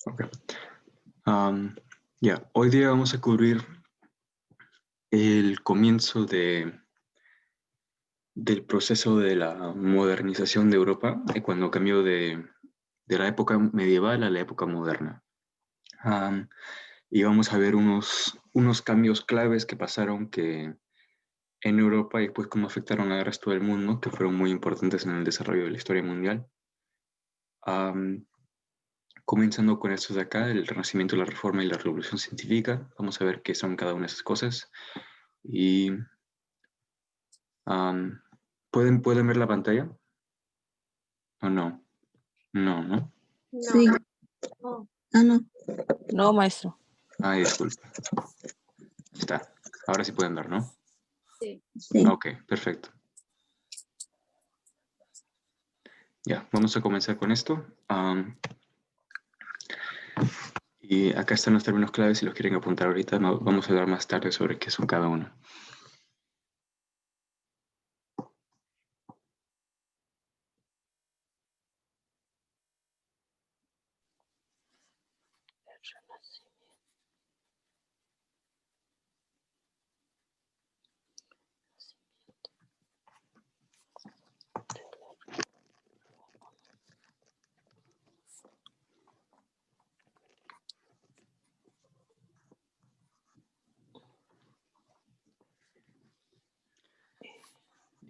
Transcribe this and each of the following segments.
Ok. Ya, hoy día vamos a cubrir el comienzo del proceso de la modernización de Europa, cuando cambió de la época medieval a la época moderna. Y vamos a ver unos cambios claves que pasaron en Europa y después cómo afectaron al resto del mundo, que fueron muy importantes en el desarrollo de la historia mundial. Comenzando con estos de acá, el Renacimiento, la Reforma y la Revolución Científica. Vamos a ver qué son cada una de esas cosas. Y ¿pueden ver la pantalla? ¿O no? No, ¿no? Sí. No. Ah, no. No, maestro. Ay, disculpe. Está. Ahora sí pueden ver, ¿no? Sí. Sí. Ok, perfecto. Ya, vamos a comenzar con esto. Y acá están los términos claves si los quieren apuntar ahorita. Vamos a hablar más tarde sobre qué son cada uno.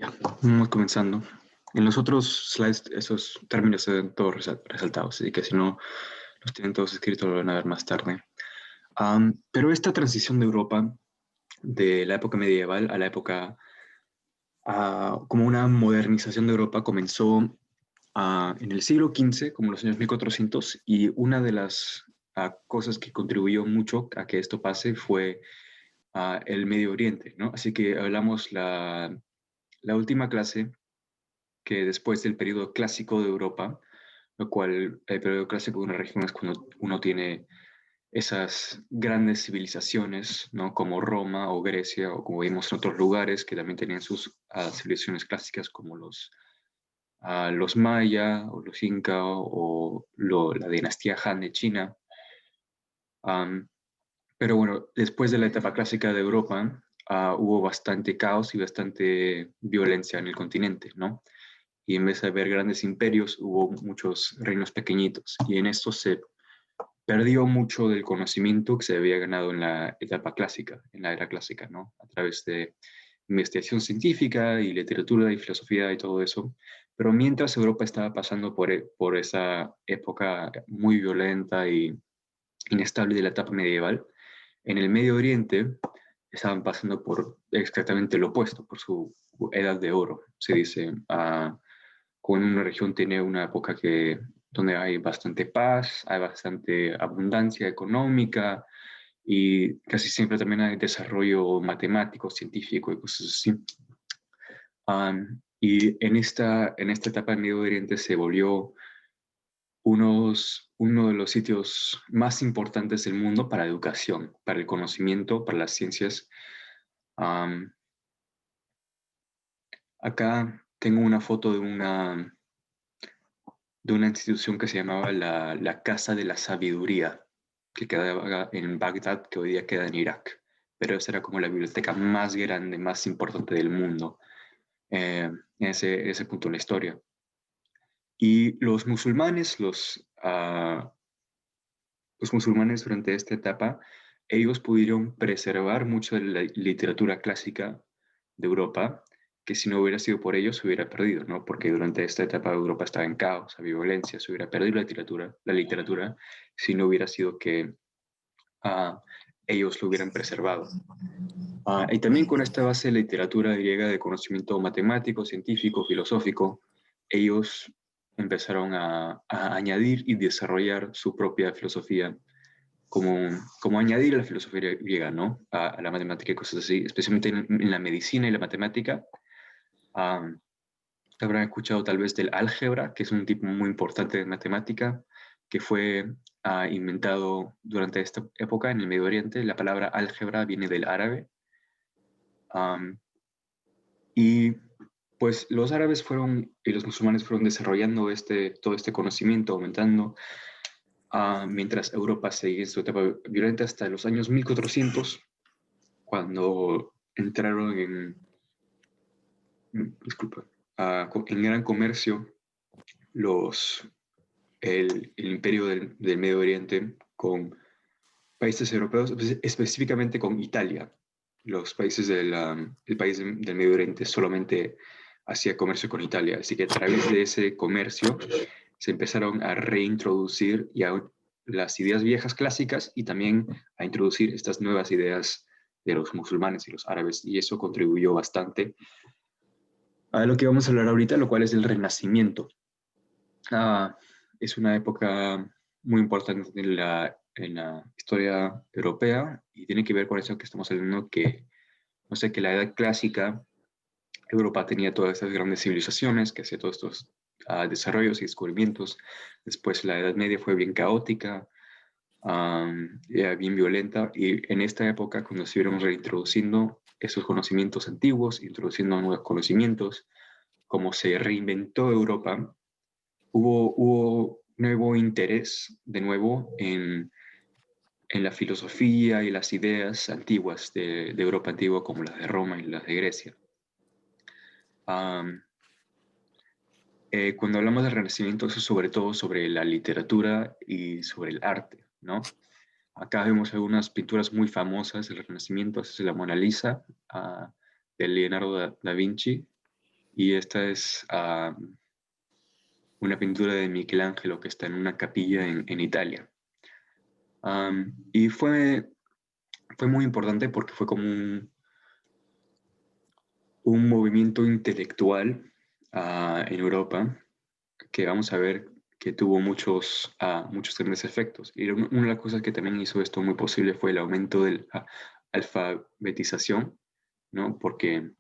Ya, vamos comenzando. En los otros slides esos términos se ven todos resaltados, así que si no los tienen todos escritos lo van a ver más tarde. Pero esta transición de Europa, de la época medieval a la época, como una modernización de Europa, comenzó en el siglo XV, como los años 1400, y una de las cosas que contribuyó mucho a que esto pase fue el Medio Oriente, ¿no? Así que hablamos la última clase, que después del periodo clásico de Europa, lo cual el periodo clásico de una región es cuando uno tiene esas grandes civilizaciones, ¿no? Como Roma o Grecia, o como vimos en otros lugares que también tenían sus civilizaciones clásicas, como los maya o los inca o la dinastía Han de China. Pero bueno, después de la etapa clásica de Europa, hubo bastante caos y bastante violencia en el continente, ¿no? Y en vez de haber grandes imperios, hubo muchos reinos pequeñitos. Y en esto se perdió mucho del conocimiento que se había ganado en la etapa clásica, en la era clásica, ¿no? A través de investigación científica y literatura y filosofía y todo eso. Pero mientras Europa estaba pasando por esa época muy violenta y inestable de la etapa medieval, en el Medio Oriente estaban pasando por exactamente lo opuesto, por su edad de oro, se dice. Cuando una región tiene una época donde hay bastante paz, hay bastante abundancia económica y casi siempre también hay desarrollo matemático, científico y cosas así. Y en esta etapa del Medio Oriente se volvió uno de los sitios más importantes del mundo para educación, para el conocimiento, para las ciencias. Acá tengo una foto de una institución que se llamaba la Casa de la Sabiduría, que quedaba en Bagdad, que hoy día queda en Irak. Pero esa era como la biblioteca más grande, más importante del mundo en ese punto de la historia. Y los musulmanes durante esta etapa, ellos pudieron preservar mucho de la literatura clásica de Europa, que si no hubiera sido por ellos se hubiera perdido, ¿no? Porque durante esta etapa Europa estaba en caos, había violencia, se hubiera perdido la literatura si no hubiera sido que ellos lo hubieran preservado. Y también con esta base de literatura griega de conocimiento matemático, científico, filosófico, ellos empezaron a añadir y desarrollar su propia filosofía, como añadir a la filosofía griega, ¿no? A la matemática y cosas así, especialmente en la medicina y la matemática. Habrán escuchado tal vez del álgebra, que es un tipo muy importante de matemática, que fue inventado durante esta época en el Medio Oriente. La palabra álgebra viene del árabe. Y pues los árabes y los musulmanes fueron desarrollando todo este conocimiento, aumentando, mientras Europa seguía en su etapa violenta hasta los años 1400, cuando entraron disculpa, en gran comercio el imperio del Medio Oriente con países europeos, específicamente con Italia. Los países el país del Medio Oriente solamente hacía comercio con Italia, así que a través de ese comercio se empezaron a reintroducir ya las ideas viejas clásicas y también a introducir estas nuevas ideas de los musulmanes y los árabes, y eso contribuyó bastante a lo que vamos a hablar ahorita, lo cual es el Renacimiento. Es una época muy importante en la historia europea y tiene que ver con eso que estamos hablando, que, no sé, que la edad clásica, Europa tenía todas estas grandes civilizaciones, que hacía todos estos desarrollos y descubrimientos. Después la Edad Media fue bien caótica, era bien violenta, y en esta época, cuando se vieron reintroduciendo esos conocimientos antiguos, introduciendo nuevos conocimientos, como se reinventó Europa, hubo nuevo interés de nuevo en la filosofía y las ideas antiguas de Europa antigua, como las de Roma y las de Grecia. Cuando hablamos del Renacimiento, eso es sobre todo sobre la literatura y sobre el arte, ¿no? Acá vemos algunas pinturas muy famosas del Renacimiento. Esta es la Mona Lisa, de Leonardo da Vinci, y esta es una pintura de Michelangelo que está en una capilla en Italia. Y fue muy importante porque fue como un movimiento intelectual en Europa, que vamos a ver que tuvo muchos grandes efectos. Y una de las cosas que también hizo esto muy posible fue el aumento de la alfabetización, ¿no? Porque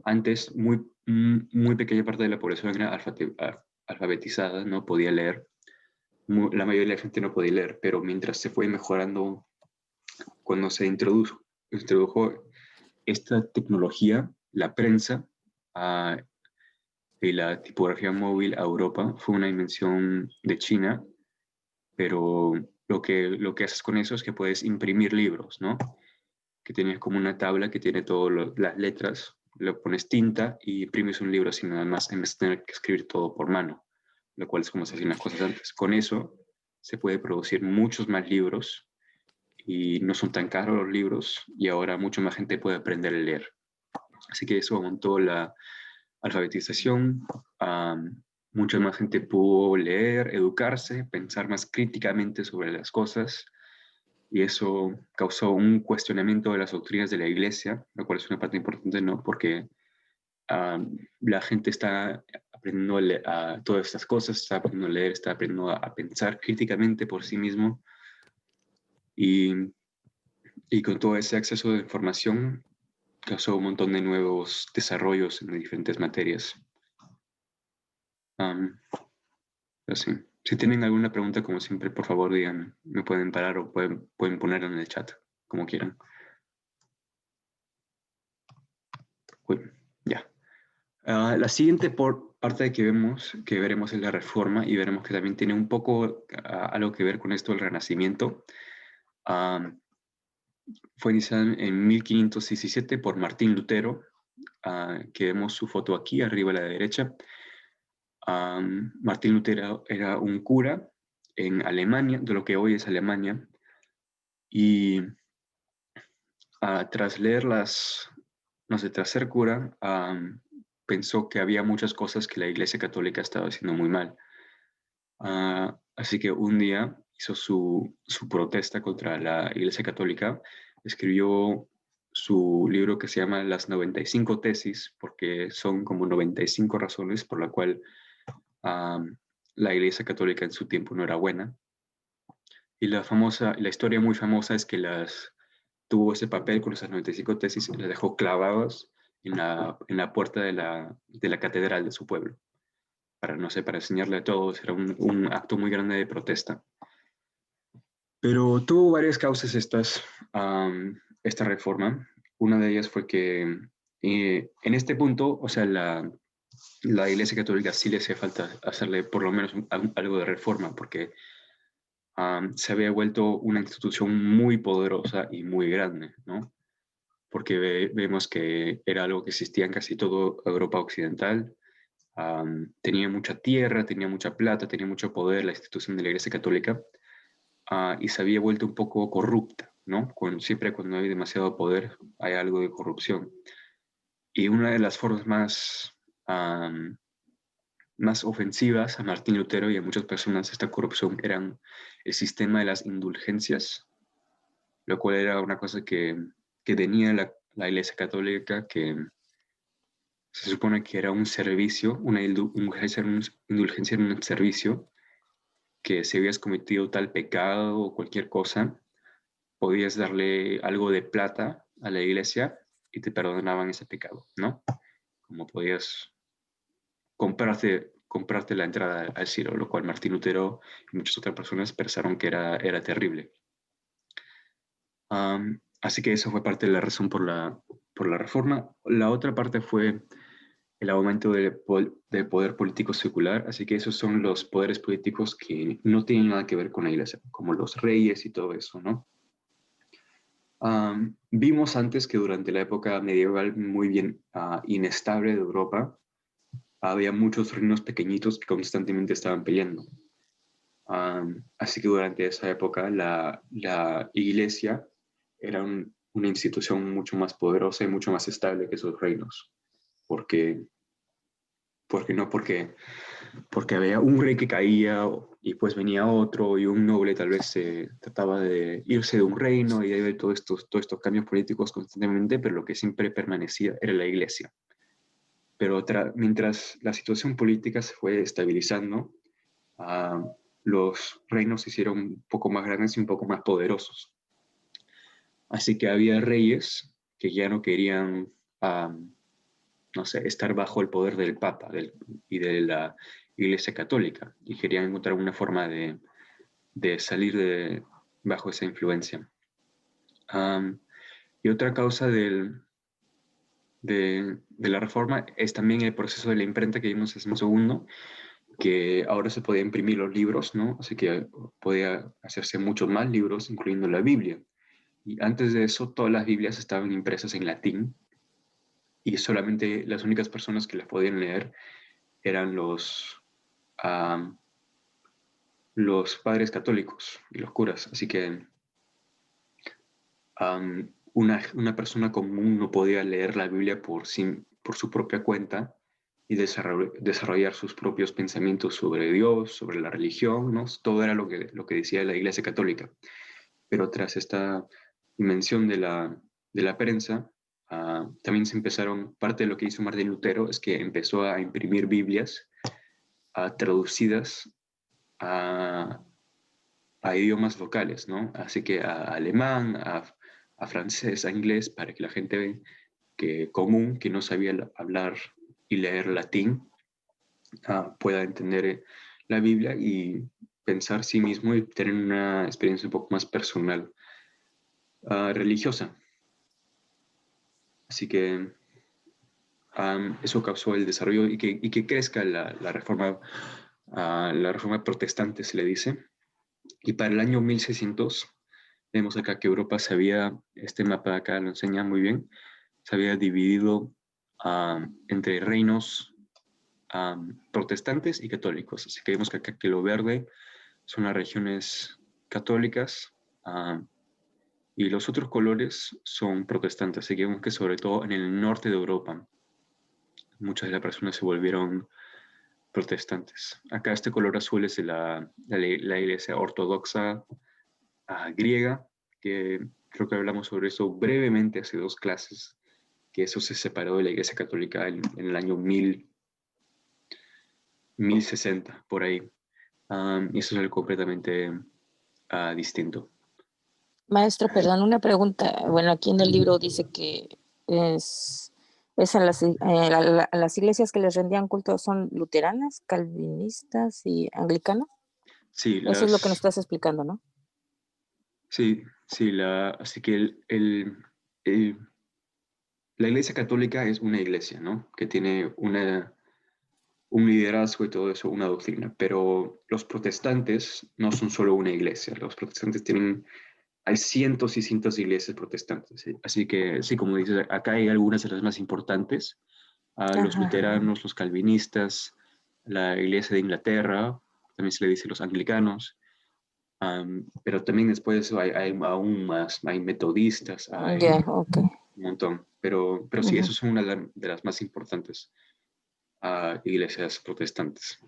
antes muy pequeña parte de la población era alfabetizada, no podía leer. La mayoría de la gente no podía leer, pero mientras se fue mejorando, cuando se introdujo esta tecnología, la prensa y la tipografía móvil a Europa, fue una invención de China, pero lo que haces con eso es que puedes imprimir libros, ¿no? Que tienes como una tabla que tiene todas las letras, le pones tinta y imprimes un libro así nada más, en vez de tener que escribir todo por mano, lo cual es como se hacían las cosas antes. Con eso se puede producir muchos más libros y no son tan caros los libros, y ahora mucha más gente puede aprender a leer. Así que eso aumentó la alfabetización, mucha más gente pudo leer, educarse, pensar más críticamente sobre las cosas, y eso causó un cuestionamiento de las doctrinas de la Iglesia, lo cual es una parte importante, ¿no? Porque la gente está aprendiendo a todas estas cosas, está aprendiendo a leer, está aprendiendo a pensar críticamente por sí mismo, y con todo ese acceso de información causó un montón de nuevos desarrollos en diferentes materias. Así. Si tienen alguna pregunta, como siempre, por favor, díganme. Me pueden parar o pueden ponerla en el chat, como quieran. Uy, ya. La siguiente parte que veremos es la Reforma, y veremos que también tiene un poco algo que ver con esto del Renacimiento. Fue iniciada en 1517 por Martín Lutero, que vemos su foto aquí, arriba a la derecha. Martín Lutero era un cura en Alemania, de lo que hoy es Alemania, y tras leer tras ser cura, pensó que había muchas cosas que la Iglesia Católica estaba haciendo muy mal. Así que un día hizo su protesta contra la Iglesia Católica, escribió su libro que se llama Las 95 Tesis, porque son como 95 razones por la cual la Iglesia Católica en su tiempo no era buena. Y la historia muy famosa es que tuvo ese papel con esas 95 tesis y las dejó clavadas en la puerta de la catedral de su pueblo, para enseñarle a todos. Era un acto muy grande de protesta. Pero tuvo varias causas esta reforma. Una de ellas fue que en este punto, o sea, la Iglesia Católica sí le hacía falta hacerle por lo menos algo de reforma, porque se había vuelto una institución muy poderosa y muy grande, ¿no? Porque vemos que era algo que existía en casi toda Europa occidental. Tenía mucha tierra, tenía mucha plata, tenía mucho poder la institución de la Iglesia Católica, y se había vuelto un poco corrupta, ¿no? Siempre cuando hay demasiado poder hay algo de corrupción. Y una de las formas más ofensivas a Martín Lutero y a muchas personas de esta corrupción eran el sistema de las indulgencias, lo cual era una cosa que tenía la Iglesia Católica, que se supone que era un servicio, una indulgencia en un servicio, que si habías cometido tal pecado o cualquier cosa, podías darle algo de plata a la iglesia y te perdonaban ese pecado, ¿no? Como podías comprarte la entrada al cielo, lo cual Martín Lutero y muchas otras personas pensaron que era terrible. Así que eso fue parte de la razón por la reforma. La otra parte fue el aumento del poder político secular, así que esos son los poderes políticos que no tienen nada que ver con la iglesia, como los reyes y todo eso, ¿no? Vimos antes que durante la época medieval muy bien inestable de Europa, había muchos reinos pequeñitos que constantemente estaban peleando. Así que durante esa época la iglesia era una institución mucho más poderosa y mucho más estable que esos reinos. Porque, porque no, porque había un rey que caía y pues venía otro y un noble tal vez se trataba de irse de un reino y de todos estos cambios políticos constantemente, pero lo que siempre permanecía era la iglesia. Pero mientras la situación política se fue estabilizando, uh, los reinos se hicieron un poco más grandes y un poco más poderosos. Así que había reyes que ya no querían, no sé, estar bajo el poder del Papa y de la Iglesia Católica y querían encontrar una forma de salir bajo esa influencia. Y otra causa de la reforma es también el proceso de la imprenta que vimos hace un segundo, que ahora se podía imprimir los libros, ¿no? Así que podía hacerse muchos más libros, incluyendo la Biblia. Y antes de eso, todas las Biblias estaban impresas en latín y solamente las únicas personas que las podían leer eran los padres católicos y los curas. Así que una persona común no podía leer la Biblia por su propia cuenta y desarrollar sus propios pensamientos sobre Dios, sobre la religión, ¿no? Todo era lo que decía la Iglesia Católica. Pero tras esta invención de la prensa, también se empezaron, parte de lo que hizo Martín Lutero es que empezó a imprimir Biblias traducidas a, a idiomas locales, ¿no? Así que a alemán, a francés, a inglés, para que la gente común, que no sabía hablar y leer latín, pueda entender la Biblia y pensar sí mismo y tener una experiencia un poco más personal, religiosa. Así que eso causó el desarrollo y que crezca la reforma protestante, se le dice. Y para el año 1600, vemos acá que Europa este mapa de acá lo enseña muy bien, se había dividido entre reinos protestantes y católicos. Así que vemos que acá que lo verde son las regiones católicas, y los otros colores son protestantes. Así que vemos que sobre todo en el norte de Europa muchas de las personas se volvieron protestantes. Acá este color azul es de la iglesia ortodoxa griega, que creo que hablamos sobre eso brevemente hace 2 clases, que eso se separó de la iglesia católica en el año 1060, por ahí. Y eso es algo completamente distinto. Maestro, perdón, una pregunta. Bueno, aquí en el libro dice que es a a las iglesias que les rendían culto son luteranas, calvinistas y anglicanas. Sí, Eso es lo que nos estás explicando, ¿no? sí, sí, así que el- la iglesia católica es una iglesia, ¿no? Que tiene un liderazgo y todo eso, una doctrina. Pero los protestantes no son solo una iglesia. Los protestantes hay cientos y cientos de iglesias protestantes. ¿Sí? Así que, sí, como dices, acá hay algunas de las más importantes. Los Ajá. luteranos, los calvinistas, la iglesia de Inglaterra, también se le dice los anglicanos. Pero también después hay aún más, hay metodistas, hay Ya, ok. un montón. Pero sí, Ujú. esos son una de las más importantes iglesias protestantes.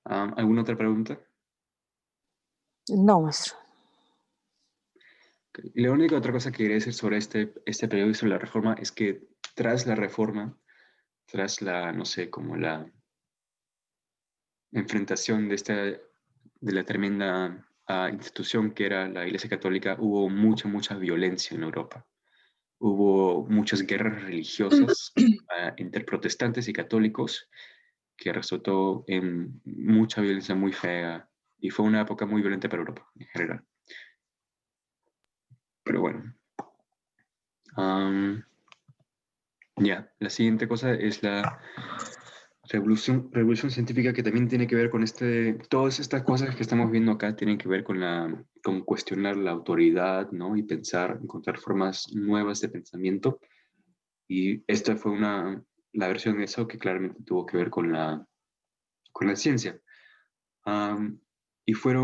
¿Alguna otra pregunta? No, maestro. Okay. La única otra cosa que quería decir sobre este periodo y sobre la reforma es que tras la reforma, tras la, no sé, como la enfrentación de la tremenda institución que era la Iglesia Católica, hubo mucha violencia en Europa. Hubo muchas guerras religiosas entre protestantes y católicos que resultó en mucha violencia muy fea y fue una época muy violenta para Europa en general. Pero bueno, ya, la siguiente cosa es la revolución científica que también tiene que ver con todas estas cosas que estamos viendo acá tienen que ver con cuestionar la autoridad, ¿no? Y pensar, encontrar formas nuevas de pensamiento. Y esta fue la versión de eso que claramente tuvo que ver con la ciencia. Um, y fue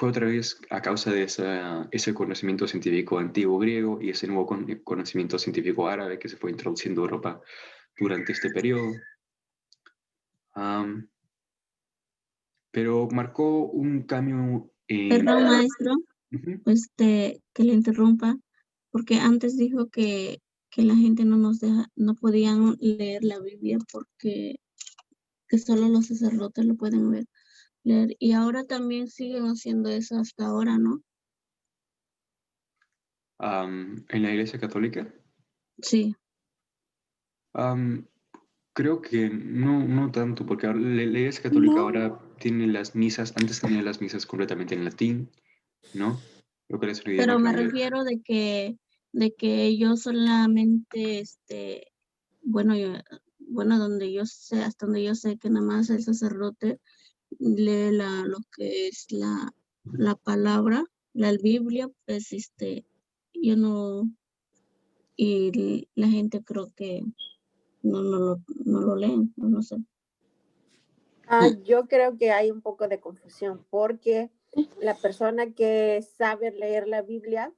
otra vez a causa de ese conocimiento científico antiguo griego y ese nuevo conocimiento científico árabe que se fue introduciendo a Europa durante este periodo. Um, pero marcó un cambio en... Perdón, maestro, Ujú. que le interrumpa, porque antes dijo que la gente no podían leer la Biblia porque que solo los sacerdotes lo pueden leer. Y ahora también siguen haciendo eso hasta ahora, ¿no? En la Iglesia Católica. Sí. Um, creo que no tanto, porque la Iglesia Católica No. ahora tiene las misas, antes tenía las misas completamente en latín, ¿no? Lo que es un idioma Pero que me no le... refiero de que ellos solamente, bueno, donde yo sé, hasta donde yo sé que nada más el sacerdote lee lo que es la palabra, la Biblia, pues yo no, y la gente creo que no lo leen, no sé. Yo creo que hay un poco de confusión porque la persona que sabe leer la Biblia,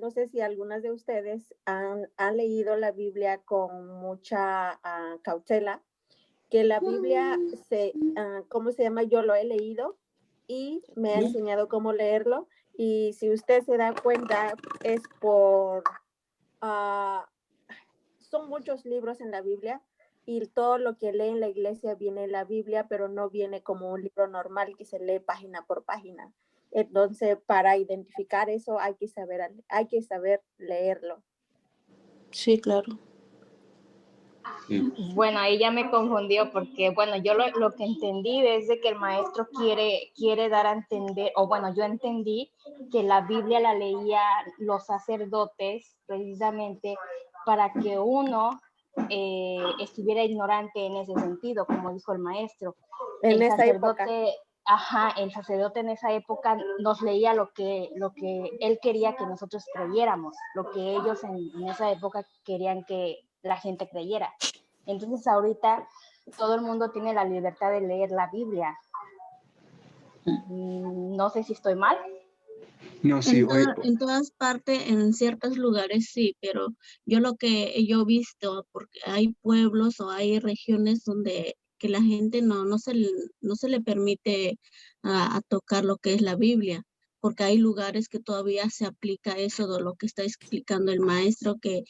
no sé si algunas de ustedes han leído la Biblia con mucha cautela, que la Biblia ¿cómo se llama? Yo lo he leído y me ha enseñado cómo leerlo, y si usted se da cuenta es son muchos libros en la Biblia y todo lo que lee en la iglesia viene en la Biblia, pero no viene como un libro normal que se lee página por página. Entonces, para identificar eso hay que saber leerlo. Sí, claro. Sí. Bueno, ahí ya me confundió porque, bueno, yo lo que entendí es de que el maestro quiere dar a entender, o bueno, yo entendí que la Biblia la leía los sacerdotes precisamente para que uno estuviera ignorante en ese sentido, como dijo el maestro. En esa época. El sacerdote en esa época nos leía lo que él quería que nosotros creyéramos, lo que ellos en esa época querían que la gente creyera. Entonces ahorita todo el mundo tiene la libertad de leer la Biblia. No sé si estoy mal. No, sí, En todas partes, en ciertos lugares sí, pero yo lo que yo he visto, porque hay pueblos o hay regiones donde que la gente no se le permite a tocar lo que es la Biblia, porque hay lugares que todavía se aplica eso de lo que está explicando el maestro, que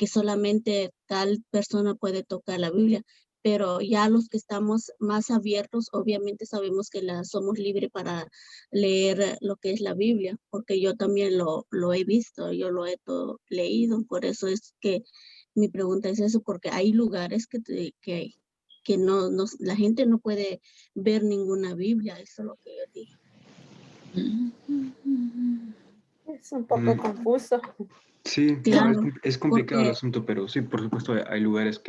solamente tal persona puede tocar la Biblia. Pero ya los que estamos más abiertos, obviamente sabemos que somos libres para leer lo que es la Biblia, porque yo también lo he visto, yo lo he leído, por eso es que mi pregunta es eso, porque hay lugares que la gente no puede ver ninguna Biblia, eso es lo que yo digo. Es un poco confuso. Sí, no, Claro, es complicado el porque asunto, pero sí, por supuesto, hay lugares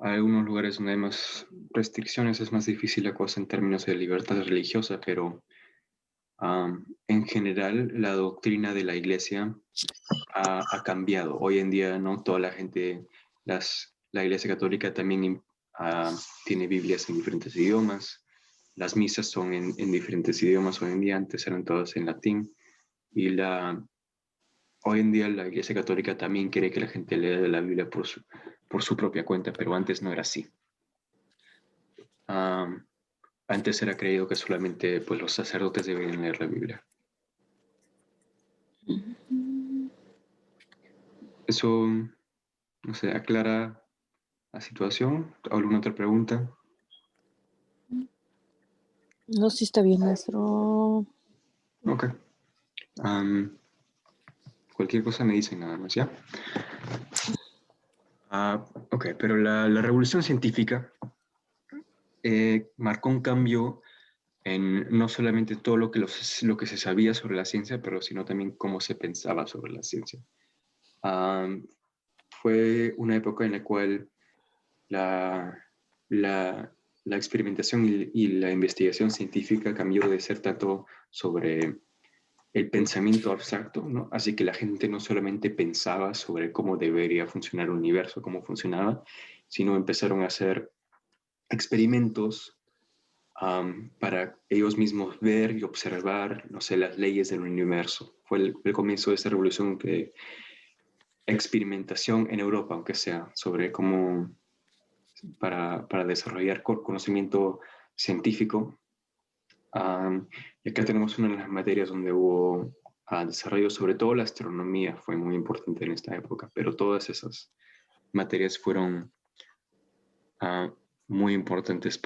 hay algunos lugares donde hay más restricciones, es más difícil la cosa en términos de libertad religiosa, pero en general la doctrina de la iglesia ha cambiado. Hoy en día, ¿no? Toda la gente, la iglesia católica también tiene Biblias en diferentes idiomas, las misas son en diferentes idiomas hoy en día, antes eran todas en latín, y hoy en día la iglesia católica también quiere que la gente lea la Biblia por su propia cuenta, pero antes no era así. Um, Antes era creído que solamente pues, los sacerdotes deberían leer la Biblia. Eso, no sé, aclara la situación. ¿Alguna otra pregunta? No, sí está bien, maestro. Ok. Cualquier cosa me dicen nada más, ¿ya? Ok, pero la revolución científica marcó un cambio en no solamente todo lo que se sabía sobre la ciencia, pero sino también cómo se pensaba sobre la ciencia. Fue una época en la cual la, la experimentación y la investigación científica cambió de ser tanto sobre el pensamiento abstracto, ¿no? Así que la gente no solamente pensaba sobre cómo debería funcionar el universo, cómo funcionaba, sino empezaron a hacer experimentos para ellos mismos ver y observar, no sé, las leyes del universo. Fue el comienzo de esta revolución de experimentación en Europa, aunque sea, sobre cómo, para desarrollar conocimiento científico. Y acá tenemos una de las materias donde hubo desarrollo, sobre todo la astronomía fue muy importante en esta época, pero todas esas materias fueron muy importantes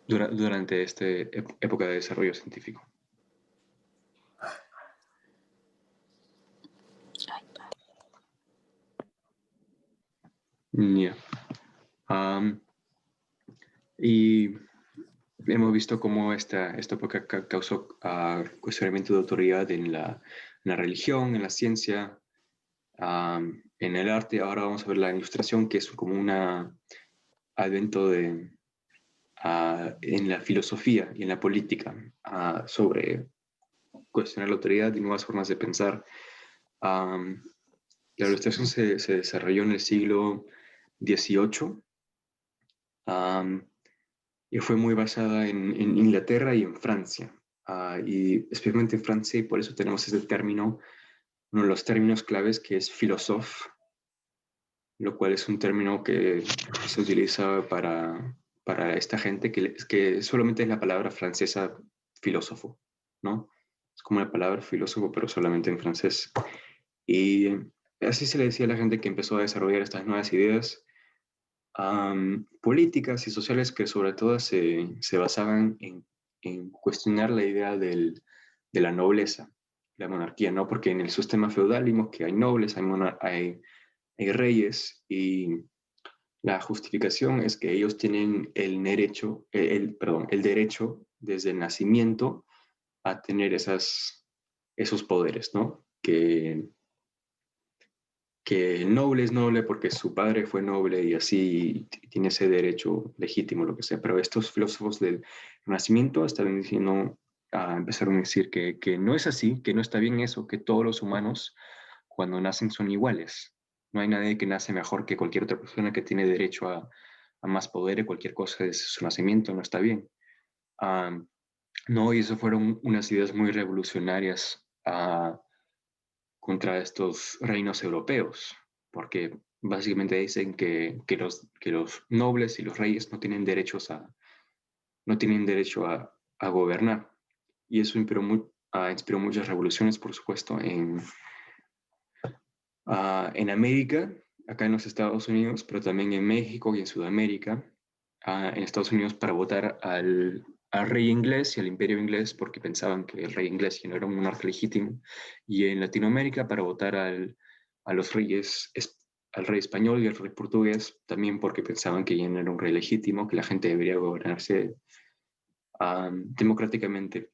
durante esta época de desarrollo científico. Yeah. Y hemos visto cómo esta época causó cuestionamiento de autoridad en la religión, en la ciencia, en el arte. Ahora vamos a ver la ilustración, que es como un advento en la filosofía y en la política sobre cuestionar la autoridad y nuevas formas de pensar. La ilustración se desarrolló en el siglo XVIII y fue muy basada en Inglaterra y en Francia. Y especialmente en Francia, y por eso tenemos ese término, uno de los términos claves que es philosophe, lo cual es un término que se utiliza para esta gente que solamente es la palabra francesa filósofo, ¿no? Es como la palabra filósofo, pero solamente en francés. Y así se le decía a la gente que empezó a desarrollar estas nuevas ideas políticas y sociales que sobre todo se basaban en cuestionar la idea de la nobleza, la monarquía, ¿no? Porque en el sistema feudal vimos que hay nobles, hay reyes, y la justificación es que ellos tienen el derecho, el derecho desde el nacimiento a tener esos poderes, ¿no? Que el noble es noble porque su padre fue noble y así tiene ese derecho legítimo, lo que sea. Pero estos filósofos del Renacimiento estaban diciendo, empezaron a decir que no es así, que no está bien eso, que todos los humanos cuando nacen son iguales. No hay nadie que nace mejor que cualquier otra persona, que tiene derecho a más poder y cualquier cosa desde su nacimiento, no está bien. No, y eso fueron unas ideas muy revolucionarias contra estos reinos europeos, porque básicamente dicen que los nobles y los reyes no tienen no tienen derecho a gobernar. Y eso inspiró muchas revoluciones, por supuesto, en América, acá en los Estados Unidos, pero también en México y en Sudamérica. En Estados Unidos para votar al rey inglés y al imperio inglés, porque pensaban que el rey inglés ya no era un monarca legítimo, y en Latinoamérica para votar a los reyes, al rey español y al rey portugués, también porque pensaban que ya no era un rey legítimo, que la gente debería gobernarse democráticamente.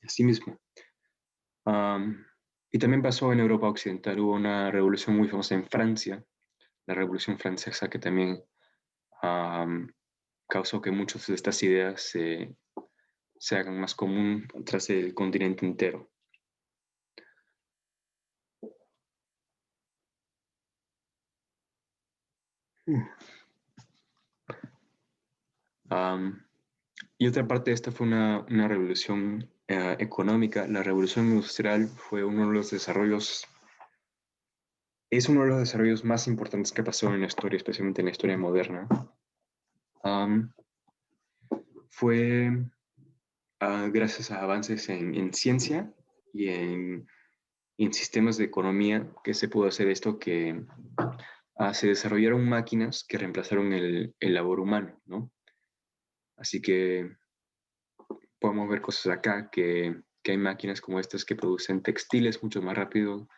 Así mismo. Y también pasó en Europa Occidental, hubo una revolución muy famosa en Francia, la Revolución Francesa, que también causó que muchas de estas ideas se hagan más común tras el continente entero. Y otra parte de esta fue una revolución económica. La revolución industrial fue uno de los desarrollos, es uno de los desarrollos más importantes que pasó en la historia, especialmente en la historia moderna. Fue gracias a avances en ciencia y en sistemas de economía que se pudo hacer esto, que se desarrollaron máquinas que reemplazaron el labor humano, ¿no? Así que podemos ver cosas acá, que hay máquinas como estas que producen textiles mucho más rápido,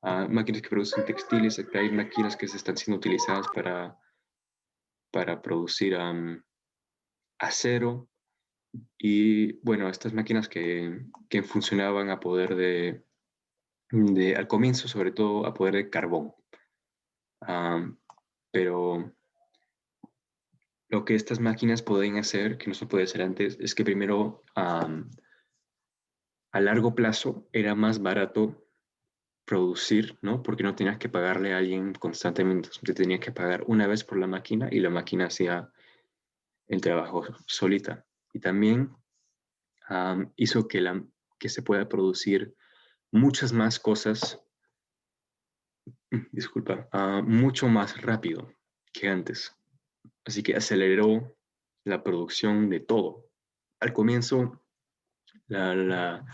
máquinas que producen textiles, acá hay máquinas que se están siendo utilizadas para producir acero, y bueno, estas máquinas que funcionaban a poder al comienzo, sobre todo a poder de carbón. Pero lo que estas máquinas pueden hacer, que no se puede hacer antes, es que primero, a largo plazo, era más barato producir, ¿no? Porque no tenías que pagarle a alguien constantemente, te tenías que pagar una vez por la máquina y la máquina hacía el trabajo solita. Y también hizo que se pueda producir muchas más cosas, disculpa, mucho más rápido que antes. Así que aceleró la producción de todo. Al comienzo, la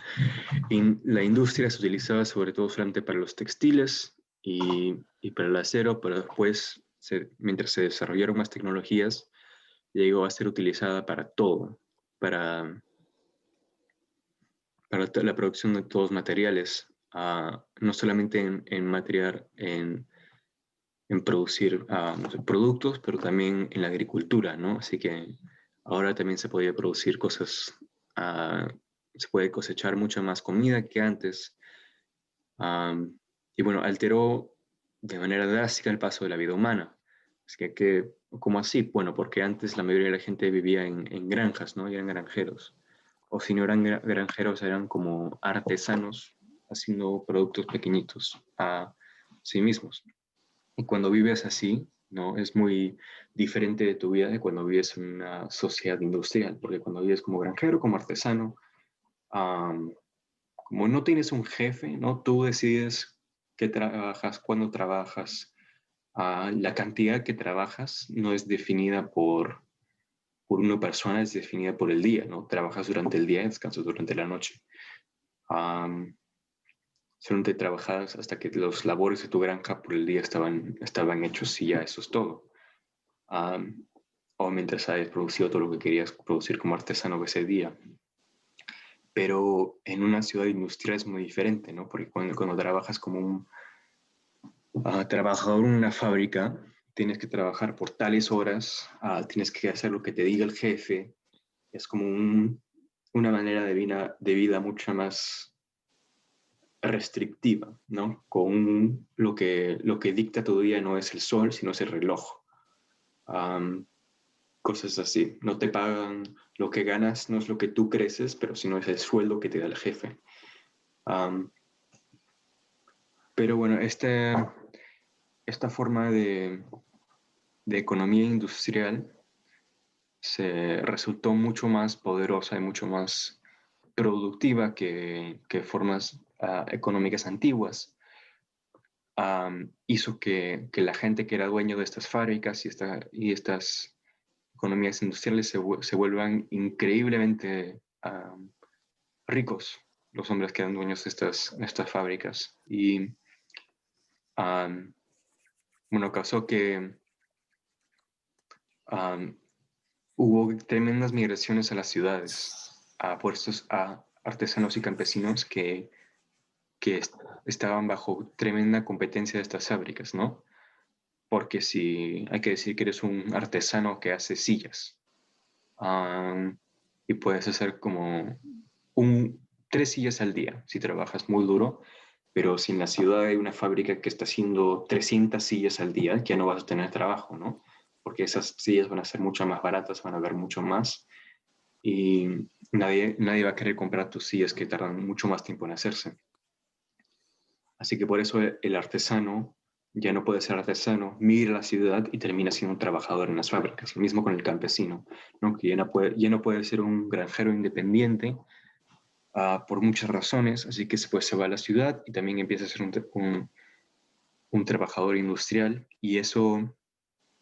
industria se utilizaba sobre todo solamente para los textiles y para el acero, pero después, mientras se desarrollaron más tecnologías, llegó a ser utilizada para todo, para la producción de todos los materiales, no solamente en producir no sé, productos, pero también en la agricultura, ¿no? Así que ahora también se podía producir cosas, se puede cosechar mucha más comida que antes. Y bueno, alteró de manera drástica el paso de la vida humana. Es ¿cómo así? Bueno, porque antes la mayoría de la gente vivía en granjas, ¿no? Y eran granjeros. O si no eran granjeros, eran como artesanos haciendo productos pequeñitos a sí mismos. Y cuando vives así, ¿no? Es muy diferente de tu vida de cuando vives en una sociedad industrial, porque cuando vives como granjero, como artesano, como no tienes un jefe, ¿no? Tú decides qué trabajas, cuándo trabajas. La cantidad que trabajas no es definida por una persona, es definida por el día, ¿no? Trabajas durante el día y descansas durante la noche. Solamente trabajabas hasta que los labores de tu granja por el día estaban hechos y ya eso es todo. O mientras hayas producido todo lo que querías producir como artesano ese día. Pero en una ciudad industrial es muy diferente, ¿no? Porque cuando trabajas como un trabajador en una fábrica, tienes que trabajar por tales horas, tienes que hacer lo que te diga el jefe. Es como una manera de vida mucho más restrictiva, ¿no? Lo que dicta tu día no es el sol, sino es el reloj. Cosas así. No te pagan, lo que ganas no es lo que tú creces, pero sino es el sueldo que te da el jefe. Pero bueno, esta forma de economía industrial se resultó mucho más poderosa y mucho más productiva que formas económicas antiguas. Hizo que la gente que era dueño de estas fábricas y estas economías industriales se vuelvan increíblemente ricos, los hombres que eran dueños de estas fábricas. Y bueno, causó que hubo tremendas migraciones a las ciudades, por estos artesanos y campesinos que estaban bajo tremenda competencia de estas fábricas, ¿no? Porque si hay que decir que eres un artesano que hace sillas, y puedes hacer como 3 sillas al día si trabajas muy duro, pero si en la ciudad hay una fábrica que está haciendo 300 sillas al día, ya no vas a tener trabajo, ¿no? Porque esas sillas van a ser mucho más baratas, van a haber mucho más, y nadie va a querer comprar tus sillas que tardan mucho más tiempo en hacerse. Así que por eso el artesano ya no puede ser artesano, migra a la ciudad y termina siendo un trabajador en las fábricas. Lo mismo con el campesino, ¿no? Que ya no puede ser un granjero independiente por muchas razones, así que después se va a la ciudad y también empieza a ser un trabajador industrial, y eso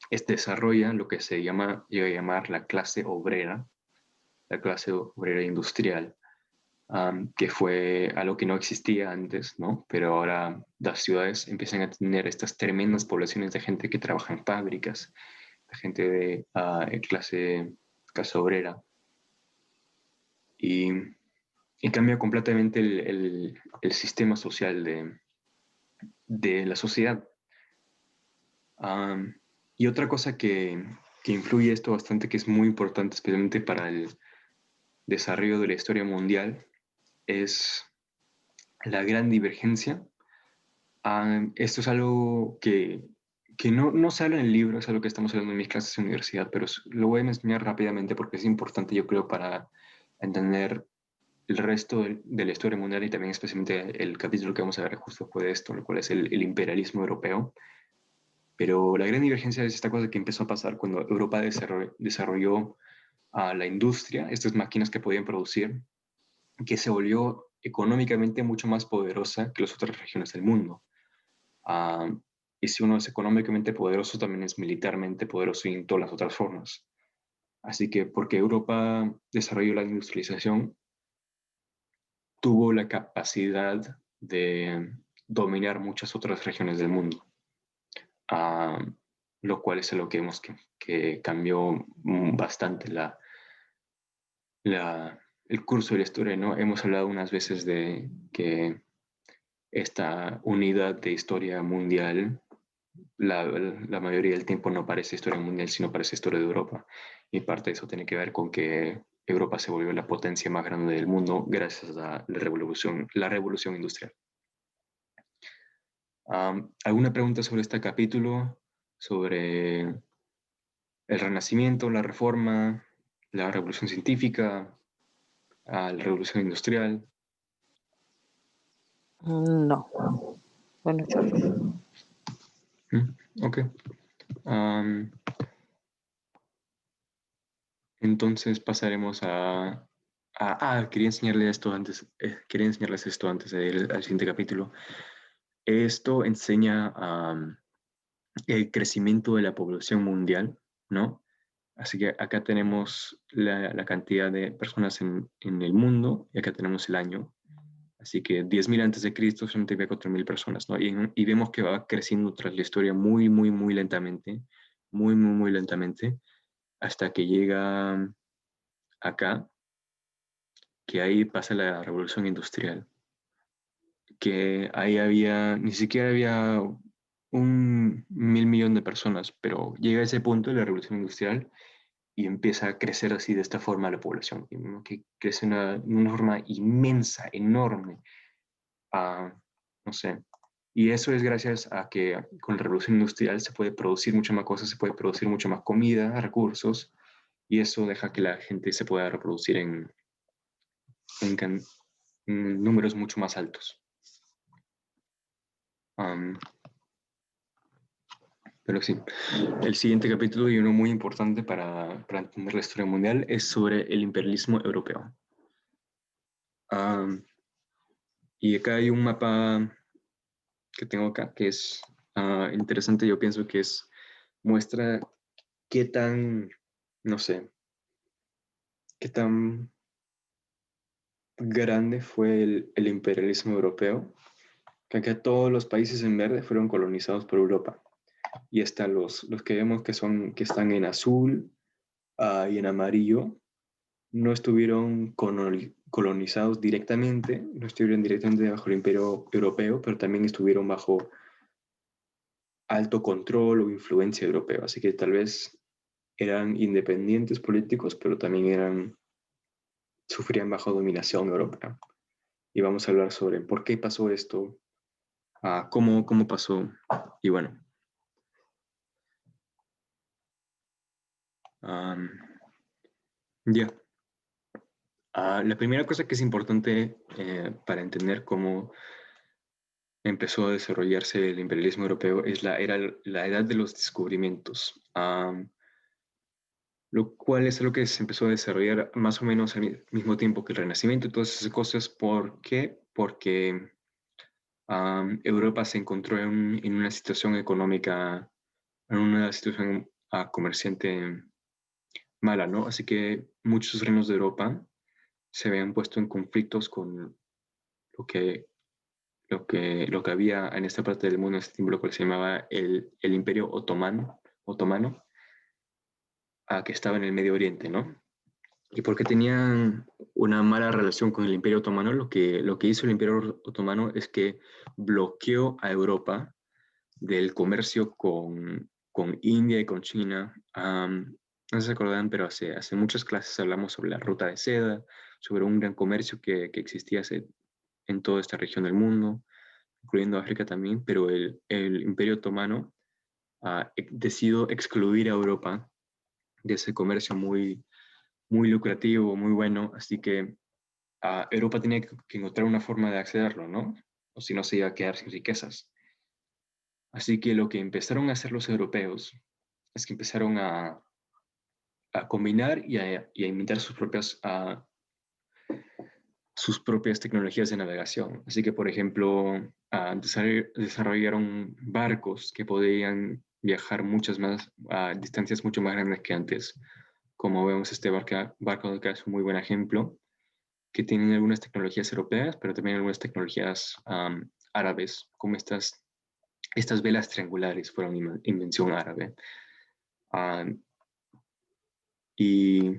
desarrolla lo que se llega a llamar la clase obrera industrial, que fue algo que no existía antes, ¿no? Pero ahora las ciudades empiezan a tener estas tremendas poblaciones de gente que trabaja en fábricas, de gente de clase obrera, y cambia completamente el sistema social de la sociedad. Y otra cosa que influye esto bastante, que es muy importante, especialmente para el desarrollo de la historia mundial, es la gran divergencia. Esto es algo que no se habla en el libro, es algo que estamos hablando en mis clases de universidad, pero lo voy a mencionar rápidamente porque es importante, yo creo, para entender el resto de la historia mundial, y también especialmente el capítulo que vamos a ver justo después de esto, lo cual es el imperialismo europeo. Pero la gran divergencia es esta cosa que empezó a pasar cuando Europa desarrolló la industria, estas máquinas que podían producir, que se volvió económicamente mucho más poderosa que las otras regiones del mundo. Y si uno es económicamente poderoso, también es militarmente poderoso y en todas las otras formas. Así que porque Europa desarrolló la industrialización, tuvo la capacidad de dominar muchas otras regiones del mundo, lo cual es algo que vemos que cambió bastante el curso de la historia, ¿no? Hemos hablado unas veces de que esta unidad de historia mundial, la mayoría del tiempo no parece historia mundial, sino parece historia de Europa. Y parte de eso tiene que ver con que Europa se volvió la potencia más grande del mundo gracias a la revolución industrial. ¿Alguna pregunta sobre este capítulo? Sobre el Renacimiento, la Reforma, la Revolución Científica, la Revolución Industrial. No. Bueno, yo Ok. Entonces pasaremos quería enseñarles esto antes de ir al siguiente capítulo. Esto enseña el crecimiento de la población mundial, ¿no? Así que acá tenemos la cantidad de personas en el mundo, y acá tenemos el año. Así que 10.000 antes de Cristo solamente había 4.000 personas, ¿no? Y vemos que va creciendo tras la historia muy, muy, muy lentamente, muy, muy, muy lentamente, hasta que llega acá, que ahí pasa la revolución industrial, que ahí ni siquiera había 1.000.000.000 de personas, pero llega a ese punto de la revolución industrial y empieza a crecer así de esta forma la población, que crece de una forma inmensa, enorme, no sé. Y eso es gracias a que con la revolución industrial se puede producir muchas más cosas, se puede producir mucha más comida, recursos, y eso deja que la gente se pueda reproducir en números mucho más altos. Pero sí, el siguiente capítulo, y uno muy importante para entender la historia mundial, es sobre el imperialismo europeo. Y acá hay un mapa que tengo acá que es interesante. Yo pienso que muestra qué tan, no sé, qué tan grande fue el imperialismo europeo, que acá todos los países en verde fueron colonizados por Europa. Y hasta los que vemos que están en azul y en amarillo, no estuvieron colonizados directamente, no estuvieron directamente bajo el imperio europeo, pero también estuvieron bajo alto control o influencia europea. Así que tal vez eran independientes políticos, pero también sufrían bajo dominación europea. y vamos a hablar sobre por qué pasó esto, cómo pasó, y bueno. Ya. La primera cosa que es importante para entender cómo empezó a desarrollarse el imperialismo europeo es la edad de los descubrimientos, lo cual es algo que se empezó a desarrollar más o menos al mismo tiempo que el Renacimiento y todas esas cosas. ¿Por qué? Porque Europa se encontró en una situación económica, en una situación comerciante mala, ¿no? Así que muchos reinos de Europa se habían puesto en conflictos con lo que, lo que había en esta parte del mundo, en este tiempo, lo que se llamaba el Imperio Otomano, que estaba en el Medio Oriente, ¿no? Y porque tenían una mala relación con el Imperio Otomano, lo que hizo el Imperio Otomano es que bloqueó a Europa del comercio con India y con China. No se acordan, pero hace muchas clases hablamos sobre la ruta de seda, sobre un gran comercio que existía en toda esta región del mundo, incluyendo África también, pero el Imperio Otomano decidió excluir a Europa de ese comercio muy lucrativo, muy bueno, así que Europa tenía que encontrar una forma de accederlo, ¿no? O si no, se iba a quedar sin riquezas. Así que lo que empezaron a hacer los europeos es que empezaron a combinar y a inventar sus propias tecnologías de navegación. Así que, por ejemplo, desarrollaron barcos que podían viajar muchas más, a distancias mucho más grandes que antes. Como vemos, este barco de acá es un muy buen ejemplo, que tienen algunas tecnologías europeas, pero también algunas tecnologías árabes, como estas velas triangulares fueron una invención árabe. Y,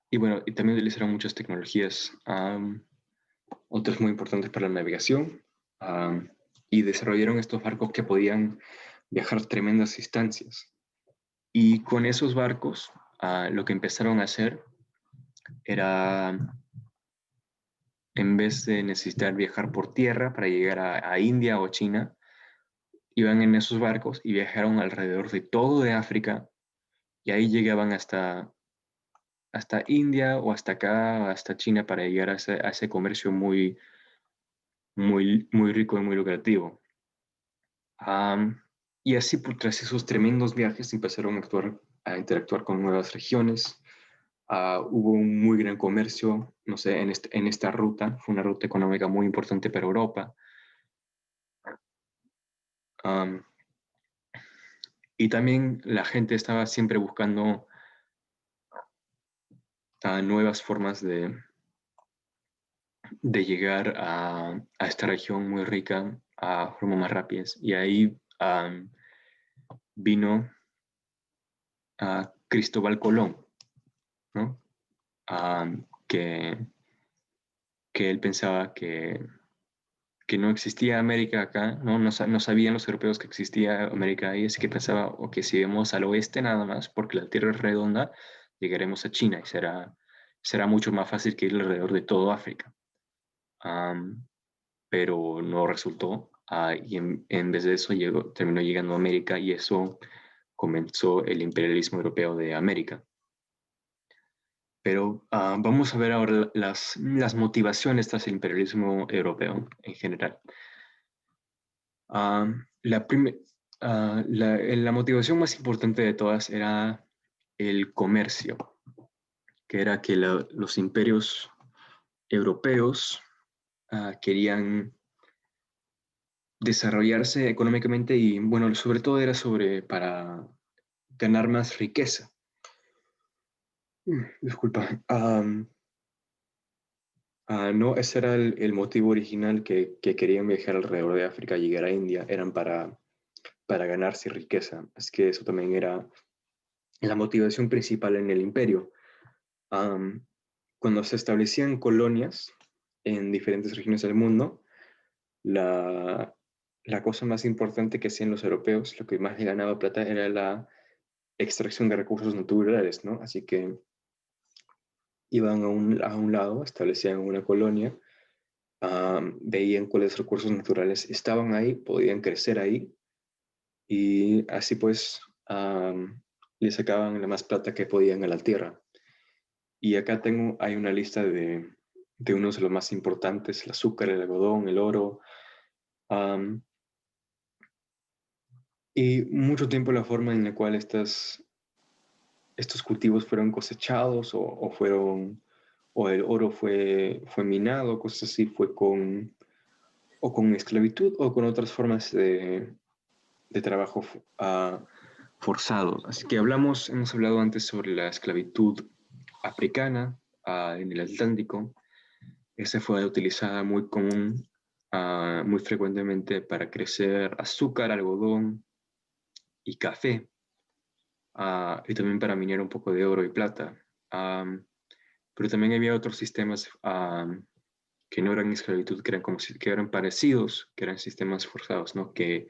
y bueno, y también utilizaron muchas tecnologías, otras muy importantes para la navegación, y desarrollaron estos barcos que podían viajar tremendas distancias. Y con esos barcos, lo que empezaron a hacer era, en vez de necesitar viajar por tierra para llegar a India o China, iban en esos barcos y viajaron alrededor de todo de África, y ahí llegaban hasta India o hasta acá, hasta China, para llegar a ese comercio muy rico y muy lucrativo. Y así, tras esos tremendos viajes, empezaron a interactuar con nuevas regiones. Hubo un muy gran comercio, no sé, en esta ruta. Fue una ruta económica muy importante para Europa. Y también la gente estaba siempre buscando nuevas formas de llegar a esta región muy rica a formas más rápidas. Y ahí vino Cristóbal Colón, ¿no? Que él pensaba que no existía América acá, ¿no? No sabían los europeos que existía América ahí, así que pensaba, o que si vemos al oeste nada más, porque la Tierra es redonda, llegaremos a China y será mucho más fácil que ir alrededor de todo África. Pero no resultó, y en vez de eso terminó llegando a América, y eso comenzó el imperialismo europeo de América. Pero vamos a ver ahora las motivaciones tras el imperialismo europeo en general. La motivación más importante de todas era el comercio, que era que los imperios europeos querían desarrollarse económicamente, y bueno, sobre todo era para ganar más riqueza. Disculpa. No, ese era el motivo original, que querían viajar alrededor de África, llegar a India, eran para ganarse riqueza. Así que eso también era la motivación principal en el imperio. Cuando se establecían colonias en diferentes regiones del mundo, la cosa más importante que hacían los europeos, lo que más le ganaba plata, era la extracción de recursos naturales, ¿no? Así que iban a un lado, establecían una colonia, veían cuáles recursos naturales estaban ahí, podían crecer ahí, y así pues le sacaban la más plata que podían a la tierra. Y acá hay una lista de unos de los más importantes: el azúcar, el algodón, el oro. Y mucho tiempo la forma en la cual estos cultivos fueron cosechados o el oro fue minado, cosas así, fue con esclavitud o con otras formas de trabajo forzado. Así que hemos hablado antes sobre la esclavitud africana en el Atlántico. Esa fue utilizada muy frecuentemente para crecer azúcar, algodón y café, y también para minar un poco de oro y plata. Pero también había otros sistemas que no eran esclavitud, que eran parecidos, que eran sistemas forzados, ¿no? Que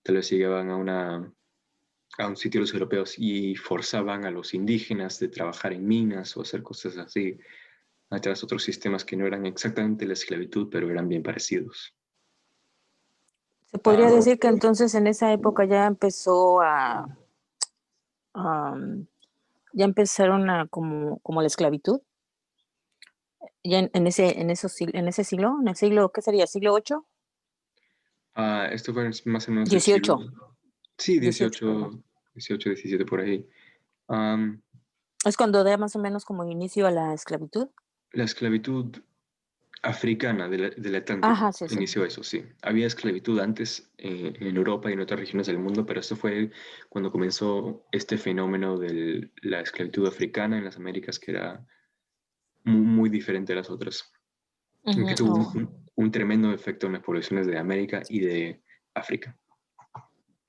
tal vez llegaban a un sitio los europeos y forzaban a los indígenas de trabajar en minas o hacer cosas así, tras otros sistemas que no eran exactamente la esclavitud, pero eran bien parecidos. Se podría decir que entonces en esa época ya empezó ya empezaron como la esclavitud. Ya en ese siglo, ¿qué sería? ¿Siglo VIII? Esto fue más o menos el 18. siglo... Sí, 18, 18, 17 por ahí. es cuando da más o menos como inicio a la esclavitud. La esclavitud africana del Atlántico Ajá, sí. inició eso, sí. Había esclavitud antes en Europa y en otras regiones del mundo, pero esto fue cuando comenzó este fenómeno de la esclavitud africana en las Américas, que era muy, muy diferente a las otras. Que tuvo un tremendo efecto en las poblaciones de América y de África.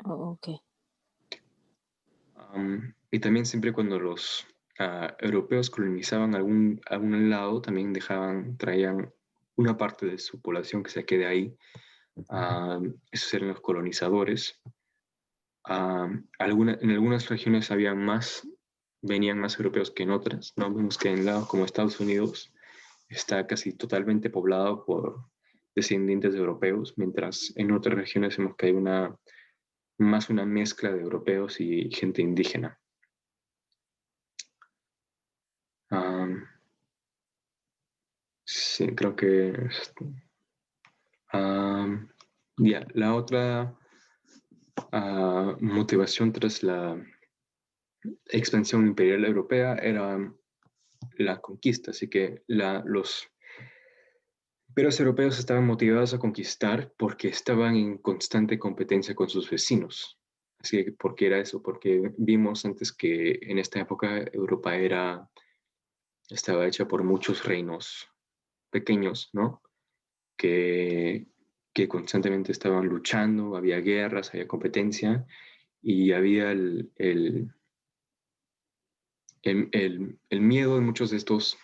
Ok. Y también siempre cuando los europeos colonizaban algún lado, también traían una parte de su población que se quede ahí. Esos eran los colonizadores. En algunas regiones venían más europeos que en otras, ¿no? Vemos que en lados como Estados Unidos está casi totalmente poblado por descendientes de europeos, mientras en otras regiones vemos que hay más una mezcla de europeos y gente indígena. Sí, creo que... la otra motivación tras la expansión imperial europea era la conquista, así que los imperos europeos estaban motivados a conquistar porque estaban en constante competencia con sus vecinos. Así que, ¿por qué era eso? Porque vimos antes que en esta época Europa estaba hecha por muchos reinos pequeños, ¿no? Que constantemente estaban luchando, había guerras, había competencia, y había el miedo en muchos de estos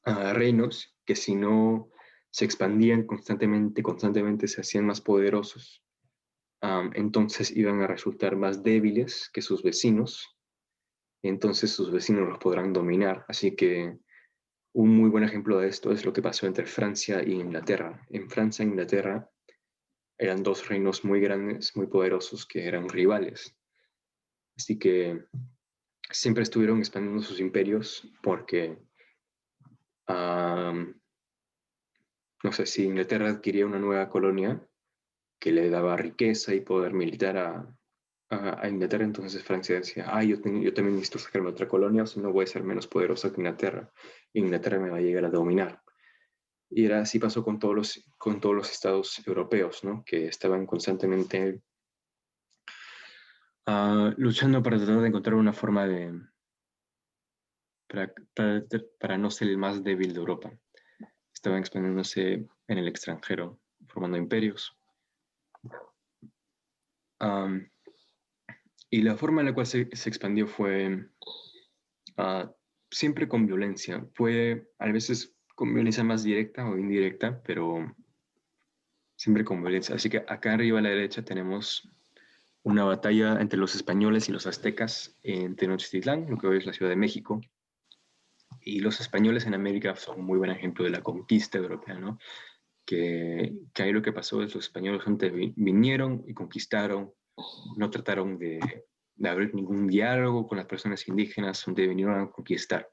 reinos, que si no se expandían constantemente se hacían más poderosos, entonces iban a resultar más débiles que sus vecinos, entonces sus vecinos los podrán dominar. Así que un muy buen ejemplo de esto es lo que pasó entre Francia e Inglaterra. En Francia e Inglaterra eran dos reinos muy grandes, muy poderosos, que eran rivales. Así que siempre estuvieron expandiendo sus imperios porque, no sé, si Inglaterra adquiría una nueva colonia que le daba riqueza y poder militar a Inglaterra, entonces Francia decía, yo también necesito sacarme otra colonia, o si no voy a ser menos poderosa que Inglaterra. Inglaterra me va a llegar a dominar. Y así pasó con todos los estados europeos, ¿no? Que estaban constantemente luchando para tratar de encontrar una forma para no ser el más débil de Europa. Estaban expandiéndose en el extranjero, formando imperios. Y la forma en la cual se expandió fue siempre con violencia. Fue a veces con violencia más directa o indirecta, pero siempre con violencia. Así que acá arriba a la derecha tenemos una batalla entre los españoles y los aztecas en Tenochtitlán, lo que hoy es la Ciudad de México. Y los españoles en América son un muy buen ejemplo de la conquista europea, ¿no? que ahí lo que pasó es los españoles antes vinieron y conquistaron, no trataron de abrir ningún diálogo con las personas indígenas donde vinieron a conquistar.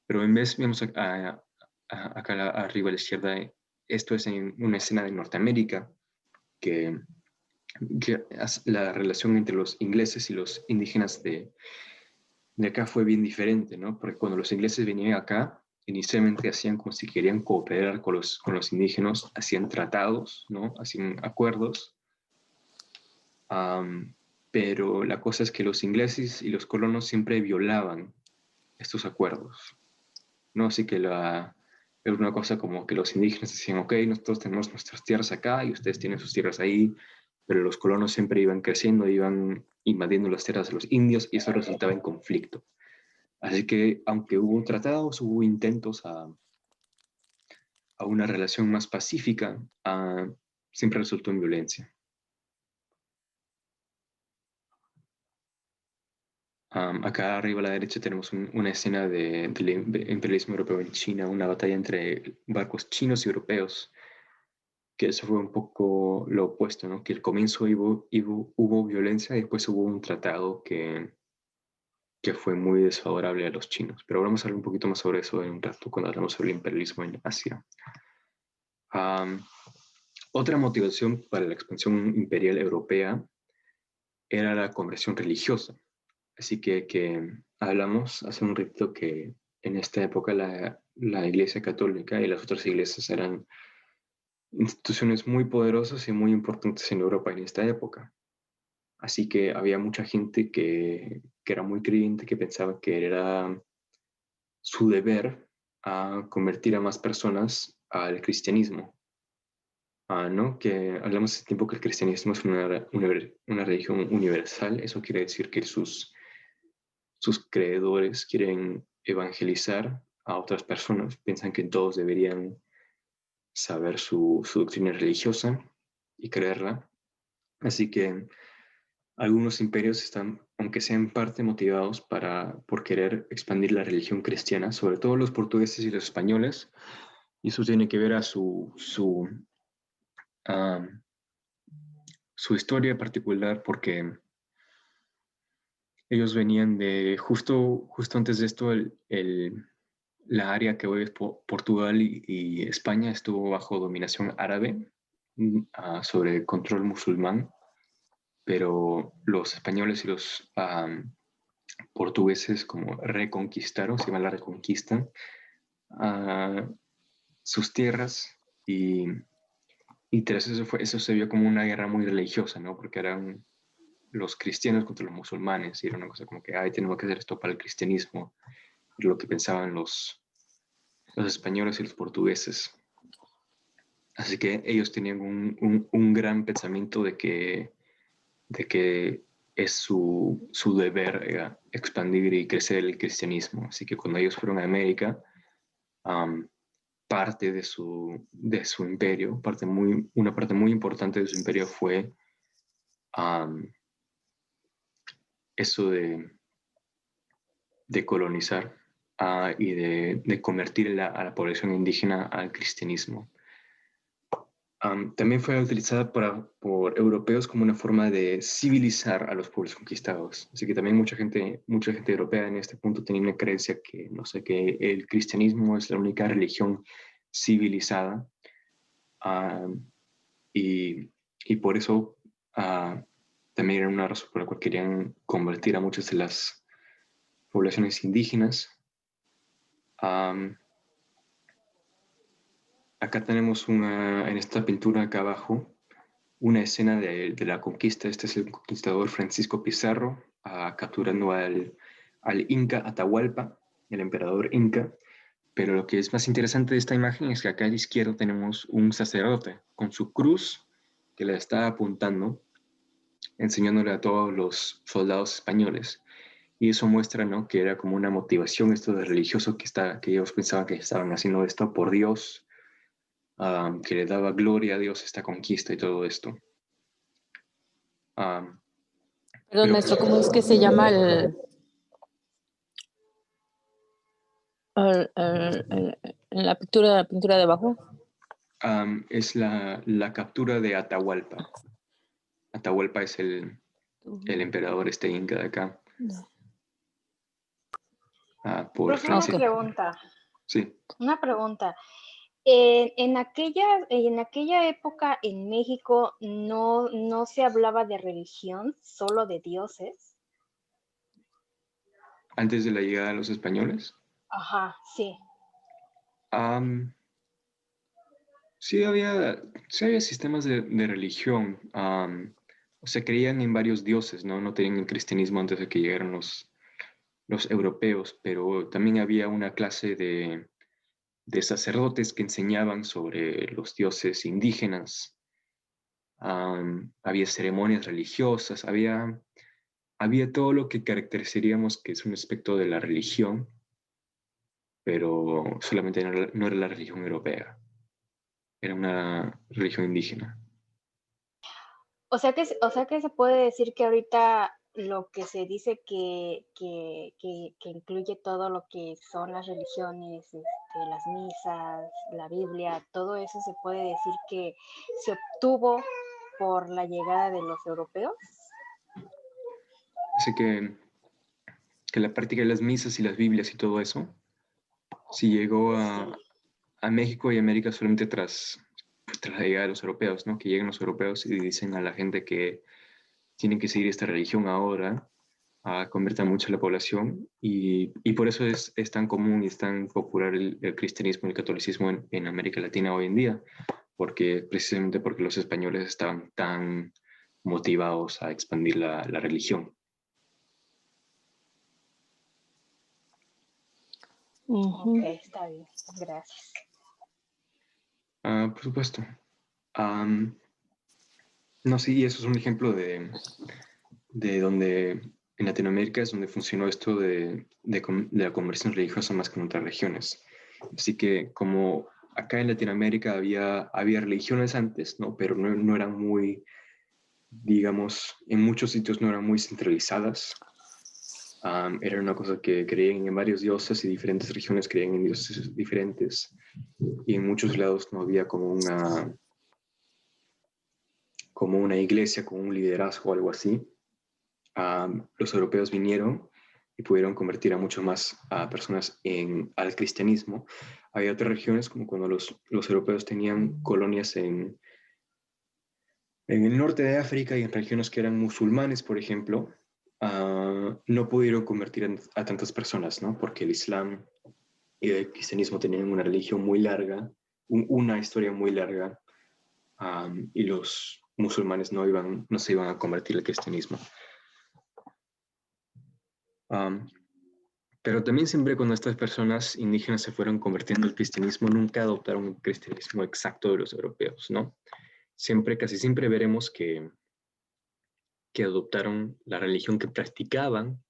Pero en vez, vemos acá arriba a la izquierda, esto es en una escena de Norteamérica, que la relación entre los ingleses y los indígenas de acá fue bien diferente, ¿no? Porque cuando los ingleses venían acá, inicialmente hacían como si querían cooperar con los indígenas, hacían tratados, ¿no? Hacían acuerdos. Pero la cosa es que los ingleses y los colonos siempre violaban estos acuerdos, ¿no? Así que era una cosa como que los indígenas decían, ok, nosotros tenemos nuestras tierras acá y ustedes tienen sus tierras ahí, pero los colonos siempre iban creciendo, iban invadiendo las tierras de los indios y eso resultaba en conflicto. Así que, aunque hubo tratados, hubo intentos a una relación más pacífica, siempre resultó en violencia. Acá arriba a la derecha tenemos una escena del imperialismo europeo en China, una batalla entre barcos chinos y europeos, que eso fue un poco lo opuesto, ¿no? Que al comienzo hubo violencia y después hubo un tratado que fue muy desfavorable a los chinos. Pero vamos a hablar un poquito más sobre eso en un rato cuando hablamos sobre el imperialismo en Asia. Otra motivación para la expansión imperial europea era la conversión religiosa. Así que hablamos hace un rato que en esta época la Iglesia Católica y las otras iglesias eran instituciones muy poderosas y muy importantes en Europa en esta época. Así que había mucha gente que era muy creyente, que pensaba que era su deber a convertir a más personas al cristianismo. ¿No? Que hablamos hace tiempo que el cristianismo es una religión universal. Eso quiere decir que sus creedores quieren evangelizar a otras personas, piensan que todos deberían saber su doctrina religiosa y creerla. Así que algunos imperios están, aunque sean parte, motivados por querer expandir la religión cristiana, sobre todo los portugueses y los españoles, y eso tiene que ver a su historia particular, porque ellos venían de, justo antes de esto, la área que hoy es Portugal y España estuvo bajo dominación árabe, sobre control musulmán, pero los españoles y los portugueses como reconquistaron, se llama la reconquista, sus tierras y tras eso se vio como una guerra muy religiosa, ¿no? Porque eran los cristianos contra los musulmanes y era una cosa como que, ay, tenemos que hacer esto para el cristianismo, lo que pensaban los españoles y los portugueses. Así que ellos tenían un gran pensamiento de que es su deber expandir y crecer el cristianismo. Así que cuando ellos fueron a América, parte de su imperio, una parte muy importante de su imperio fue eso de colonizar y de convertir a la población indígena al cristianismo. También fue utilizada por europeos como una forma de civilizar a los pueblos conquistados. Así que también mucha gente europea en este punto tenía una creencia que, no sé, que el cristianismo es la única religión civilizada. Y por eso también era una razón por la cual querían convertir a muchas de las poblaciones indígenas. Acá tenemos en esta pintura acá abajo, una escena de la conquista. Este es el conquistador Francisco Pizarro, capturando al Inca Atahualpa, el emperador Inca. Pero lo que es más interesante de esta imagen es que acá a la izquierda tenemos un sacerdote con su cruz que le está apuntando, enseñándole a todos los soldados españoles. Y eso muestra, ¿no?, que era como una motivación esto de religioso que ellos pensaban que estaban haciendo esto por Dios, que le daba gloria a Dios esta conquista y todo esto. Perdón, maestro, ¿cómo es que se llama en la pintura de abajo? Es la captura de Atahualpa. Atahualpa es el emperador inca de acá. Por Profe, una Francia. pregunta. Sí. Una pregunta. En aquella época en México no se hablaba de religión, solo de dioses. Antes de la llegada de los españoles. Ajá, sí. Sí había sistemas de religión. O sea, creían en varios dioses, ¿no? No tenían el cristianismo antes de que llegaran los europeos, pero también había una clase de sacerdotes que enseñaban sobre los dioses indígenas. Había ceremonias religiosas, había todo lo que caracterizaríamos que es un aspecto de la religión, pero solamente no era la religión europea, era una religión indígena. O sea que se puede decir que ahorita lo que se dice que incluye todo lo que son las religiones, las misas, la Biblia, todo eso se puede decir que se obtuvo por la llegada de los europeos. Así que la práctica de las misas y las Biblias y todo eso, sí llegó a México y América solamente tras la llegada de los europeos, ¿no? Que llegan los europeos y dicen a la gente que tienen que seguir esta religión ahora, conviertan mucho la población y por eso es tan común y es tan popular el cristianismo y el catolicismo en América Latina hoy en día, precisamente porque los españoles estaban tan motivados a expandir la religión. Ok, está bien, gracias. Por supuesto. No, sí, eso es un ejemplo de donde en Latinoamérica es donde funcionó esto de la conversión religiosa más que en otras regiones. Así que como acá en Latinoamérica había religiones antes, ¿no? Pero no eran muy, digamos, en muchos sitios no eran muy centralizadas. Era una cosa que creían en varios dioses y diferentes regiones creían en dioses diferentes. Y en muchos lados no había como una iglesia, como un liderazgo o algo así. Los europeos vinieron y pudieron convertir a mucho más personas al cristianismo. Había otras regiones, como cuando los europeos tenían colonias en el norte de África y en regiones que eran musulmanes, por ejemplo, no pudieron convertir a tantas personas, ¿no? Porque el Islam y el cristianismo tenían una religión muy larga, una historia muy larga, y los musulmanes no se iban a convertir al cristianismo. Pero también siempre cuando estas personas indígenas se fueron convirtiendo al cristianismo, nunca adoptaron un cristianismo exacto de los europeos, ¿no? Casi siempre veremos que adoptaron la religión que practicaban.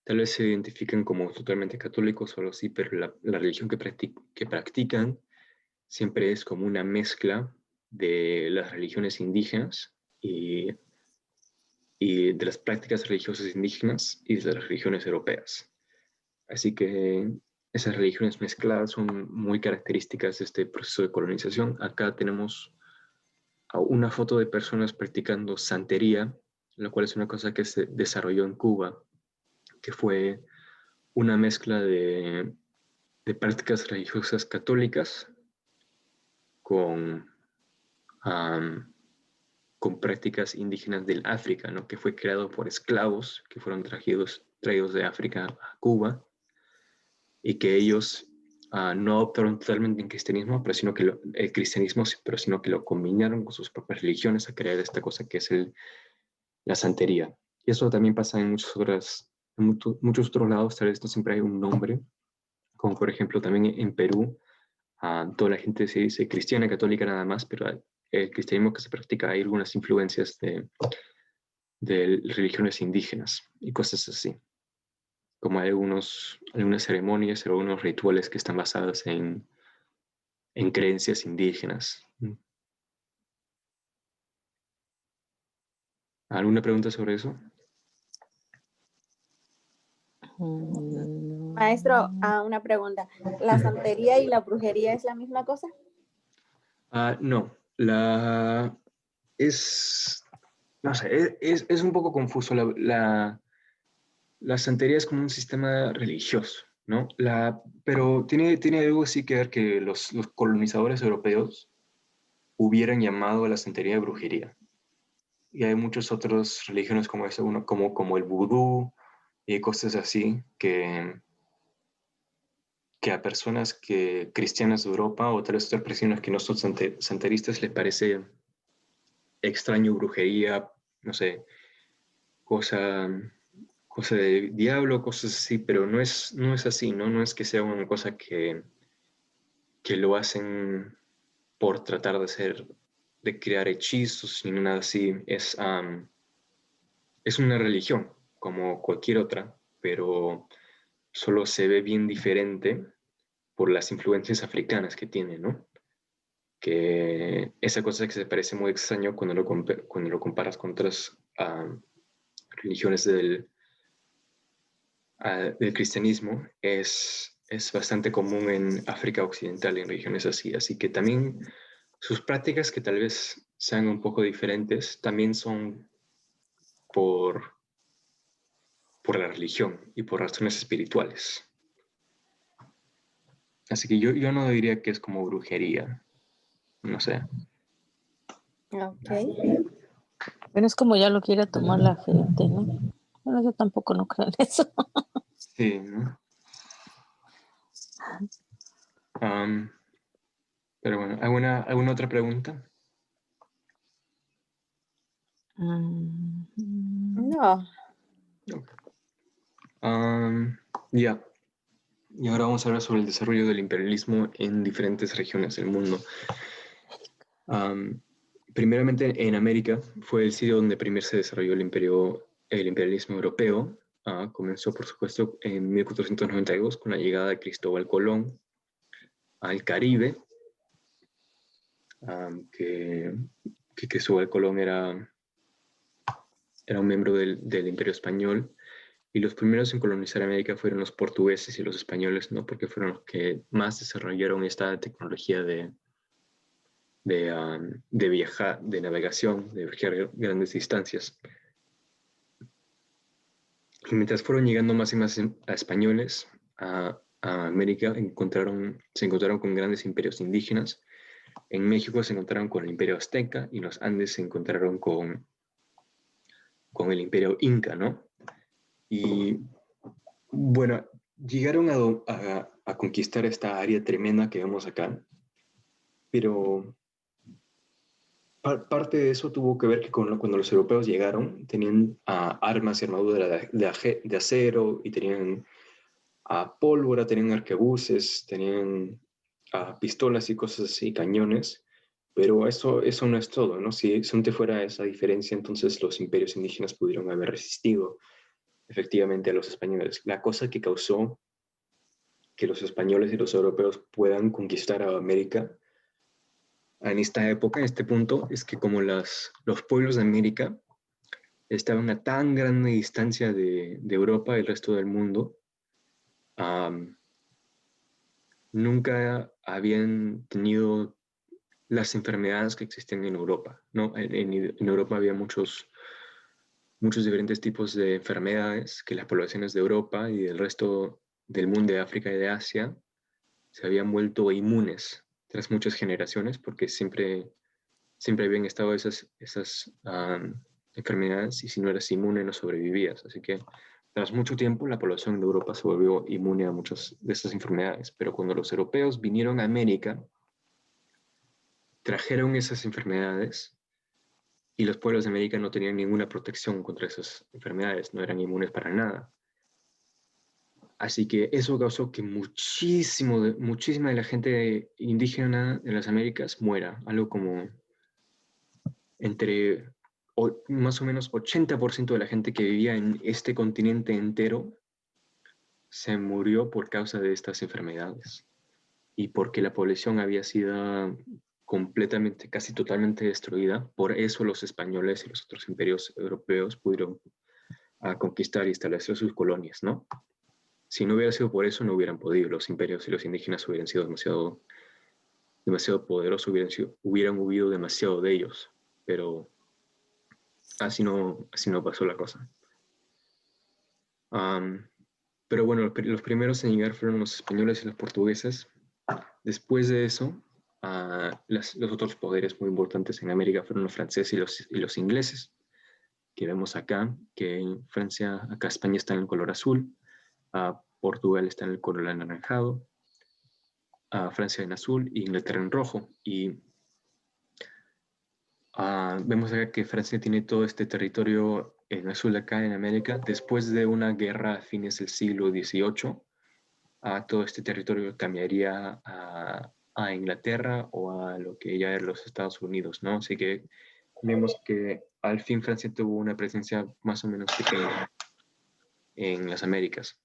Tal vez se identifican como totalmente católicos o algo así, pero la religión que practican siempre es como una mezcla de las religiones indígenas y de las prácticas religiosas indígenas y de las religiones europeas. Así que esas religiones mezcladas son muy características de este proceso de colonización. Acá tenemos una foto de personas practicando santería, lo cual es una cosa que se desarrolló en Cuba, que fue una mezcla de prácticas religiosas católicas con, con prácticas indígenas del África, ¿no? Que fue creado por esclavos que fueron traídos de África a Cuba y que ellos no adoptaron totalmente el cristianismo, sino que lo combinaron con sus propias religiones a crear esta cosa que es la santería. Y eso también pasa en muchos otros lados, tal vez no siempre hay un nombre, como por ejemplo también en Perú, toda la gente se dice cristiana, católica nada más, pero el cristianismo que se practica hay algunas influencias de religiones indígenas y cosas así. Como hay algunas ceremonias, algunos rituales que están basados en creencias indígenas. ¿Alguna pregunta sobre eso? Maestro, una pregunta. ¿La santería y la brujería es la misma cosa? No, no sé, es un poco confuso. La santería es como un sistema religioso, ¿no? Pero tiene algo así que ver que los colonizadores europeos hubieran llamado a la santería brujería. Y hay muchas otras religiones como esa, como el vudú y cosas así, que a personas cristianas de Europa o tal vez otras personas que no son santeristas les parece extraño, brujería, no sé, cosa, cosa de diablo, cosas así, pero no es así, ¿no? No es que sea una cosa que lo hacen por tratar de crear hechizos ni nada así. Es una religión, como cualquier otra, pero solo se ve bien diferente por las influencias africanas que tiene, ¿no? Que esa cosa que se parece muy extraño cuando lo comparas con otras religiones del cristianismo es bastante común en África Occidental, en regiones así. Así que también sus prácticas, que tal vez sean un poco diferentes, también son por, por la religión y por razones espirituales. Así que yo no diría que es como brujería, no sé. Ok. Bueno, es como ya lo quiere tomar la gente, ¿no? Bueno, yo tampoco no creo en eso. Sí, ¿no? Pero bueno, ¿alguna otra pregunta? No. Ya. Y ahora vamos a hablar sobre el desarrollo del imperialismo en diferentes regiones del mundo. Primeramente, en América fue el sitio donde primero se desarrolló el imperialismo europeo. Comenzó, por supuesto, en 1492 con la llegada de Cristóbal Colón al Caribe, que Cristóbal Colón era un miembro del Imperio Español, y los primeros en colonizar América fueron los portugueses y los españoles, ¿no? Porque fueron los que más desarrollaron esta tecnología de viajar, de navegación, de viajar grandes distancias. Y mientras fueron llegando más y más a españoles a América, se encontraron con grandes imperios indígenas. En México se encontraron con el imperio azteca y en los Andes se encontraron con el imperio inca, ¿no? Y bueno, llegaron a conquistar esta área tremenda que vemos acá, pero parte de eso tuvo que ver que cuando los europeos llegaron, tenían armas y armadura de acero y tenían pólvora, tenían arcabuces, tenían pistolas y cosas así, cañones, pero eso no es todo, ¿no? Si antes fuera esa diferencia, entonces los imperios indígenas pudieron haber resistido efectivamente a los españoles. La cosa que causó que los españoles y los europeos puedan conquistar a América en esta época, en este punto, es que como los pueblos de América estaban a tan grande distancia de Europa y el resto del mundo, nunca habían tenido las enfermedades que existen en Europa, ¿no? En Europa había muchos diferentes tipos de enfermedades que las poblaciones de Europa y del resto del mundo, de África y de Asia, se habían vuelto inmunes tras muchas generaciones porque siempre habían estado esas enfermedades, y si no eras inmune no sobrevivías. Así que tras mucho tiempo la población de Europa se volvió inmune a muchas de estas enfermedades. Pero cuando los europeos vinieron a América, trajeron esas enfermedades y los pueblos de América no tenían ninguna protección contra esas enfermedades, no eran inmunes para nada. Así que eso causó que muchísima de la gente indígena de las Américas muera, algo como más o menos 80% de la gente que vivía en este continente entero se murió por causa de estas enfermedades y porque la población había sido completamente, casi totalmente destruida. Por eso los españoles y los otros imperios europeos pudieron conquistar y establecer sus colonias, ¿no? Si no hubiera sido por eso, no hubieran podido. Los imperios y los indígenas hubieran sido demasiado demasiado poderosos, hubieran huido demasiado de ellos, pero así no pasó la cosa. Pero bueno, los primeros en llegar fueron los españoles y los portugueses. Después de eso, los otros poderes muy importantes en América fueron los franceses y los ingleses, que vemos acá, que en Francia, acá España está en el color azul, Portugal está en el color anaranjado, Francia en azul e Inglaterra en rojo. Y vemos acá que Francia tiene todo este territorio en azul acá en América. Después de una guerra a fines del siglo XVIII, todo este territorio cambiaría a Inglaterra o a lo que ya eran los Estados Unidos, ¿no? Así que vemos que al fin Francia tuvo una presencia más o menos pequeña en las Américas.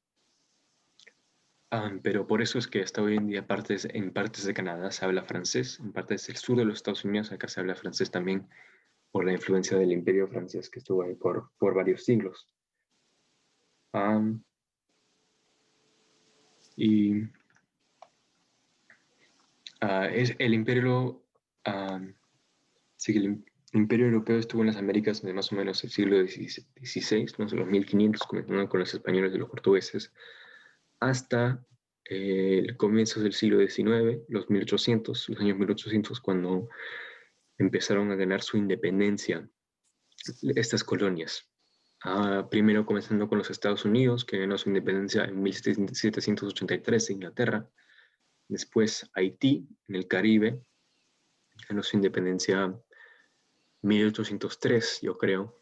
Pero por eso es que hasta hoy en día en partes de Canadá se habla francés, en partes del sur de los Estados Unidos acá se habla francés también por la influencia del Imperio francés que estuvo ahí por varios siglos. Y el Imperio, sí, el Imperio Europeo estuvo en las Américas de más o menos el siglo XVI, no sé, los 1500, comenzando con los españoles y los portugueses, hasta el comienzo del siglo XIX, los años 1800, cuando empezaron a ganar su independencia estas colonias. Primero comenzando con los Estados Unidos, que ganó su independencia en 1783 de Inglaterra. Después Haití, en el Caribe, ganó su independencia en 1803, yo creo.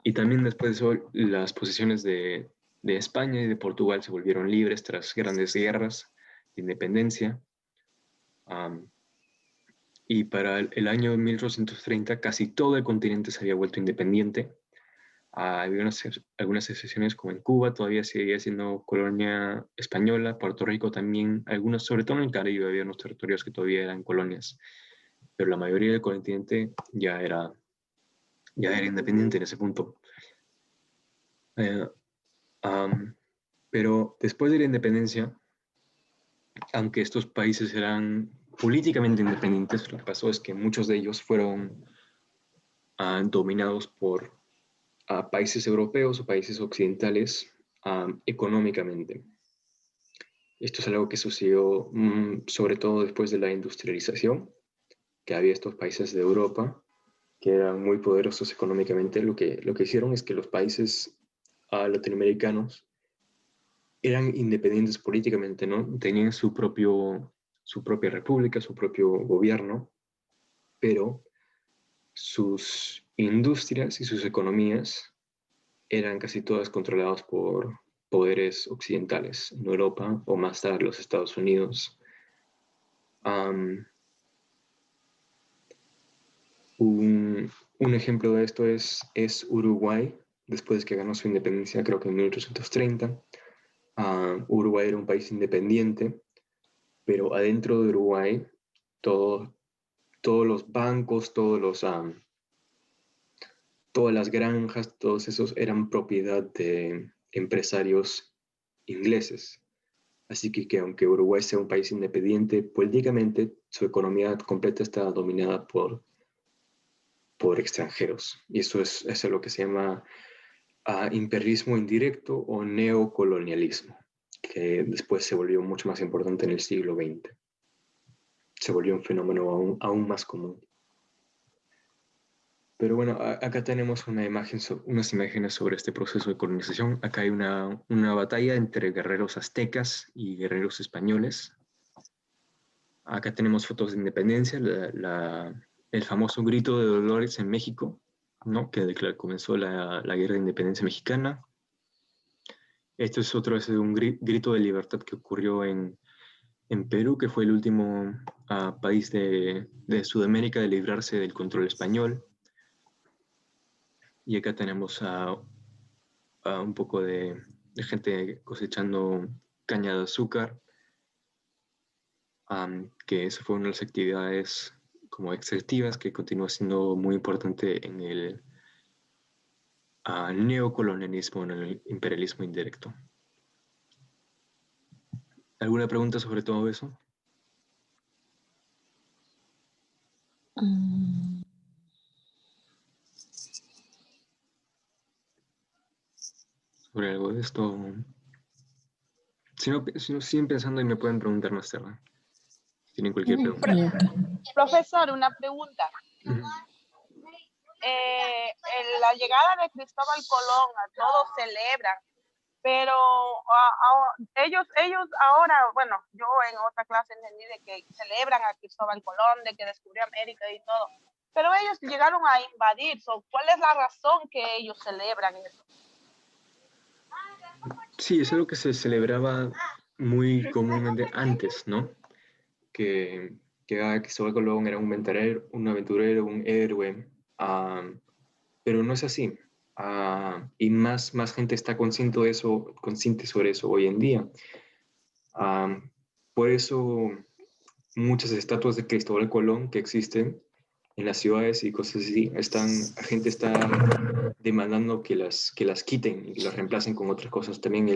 Y también después de eso, las posesiones de España y de Portugal se volvieron libres tras grandes guerras de independencia. Y para el año 1830 casi todo el continente se había vuelto independiente. Había algunas excepciones como en Cuba, todavía seguía siendo colonia española, Puerto Rico también, algunos, sobre todo en el Caribe, había unos territorios que todavía eran colonias, pero la mayoría del continente ya era independiente en ese punto. Pero después de la independencia, aunque estos países eran políticamente independientes, lo que pasó es que muchos de ellos fueron dominados por países europeos o países occidentales económicamente. Esto es algo que sucedió sobre todo después de la industrialización, que había estos países de Europa que eran muy poderosos económicamente. Lo que hicieron es que los países latinoamericanos eran independientes políticamente, ¿no? Tenían su propia república, su propio gobierno, pero sus industrias y sus economías eran casi todas controladas por poderes occidentales en Europa o más tarde los Estados Unidos. Un ejemplo de esto es Uruguay, después de que ganó su independencia, creo que en 1830. Uruguay era un país independiente, pero adentro de Uruguay todos los bancos, todas las granjas, todos esos eran propiedad de empresarios ingleses. Así que aunque Uruguay sea un país independiente, políticamente su economía completa está dominada por extranjeros. Y eso es lo que se llama imperialismo indirecto o neocolonialismo, que después se volvió mucho más importante en el siglo XX. Se volvió un fenómeno aún más común. Pero bueno, acá tenemos unas imágenes sobre este proceso de colonización. Acá hay una batalla entre guerreros aztecas y guerreros españoles. Acá tenemos fotos de independencia, el famoso grito de Dolores en México, ¿no? Que comenzó la guerra de independencia mexicana. Esto es un grito de libertad que ocurrió en Perú, que fue el último país de Sudamérica de librarse del control español. Y acá tenemos un poco de gente cosechando caña de azúcar, que eso fue una de las actividades como extractivas que continúa siendo muy importante en el neocolonialismo, en el imperialismo indirecto. ¿Alguna pregunta sobre todo eso? esto... Si no siguen pensando y me pueden preguntar más tarde. Si tienen cualquier pregunta. Profesor, una pregunta. En la llegada de Cristóbal Colón, a todos celebran, pero ellos ahora, bueno, yo en otra clase entendí de que celebran a Cristóbal Colón, de que descubrió América y todo, pero ellos llegaron a invadir. ¿Cuál es la razón que ellos celebran eso? Sí, es algo que se celebraba muy comúnmente antes, ¿no? Que Cristóbal Colón era un aventurero, un héroe, pero no es así. Y más gente está consciente sobre eso hoy en día. Por eso muchas estatuas de Cristóbal Colón que existen en las ciudades y cosas así, la gente está demandando que las quiten y que las reemplacen con otras cosas. También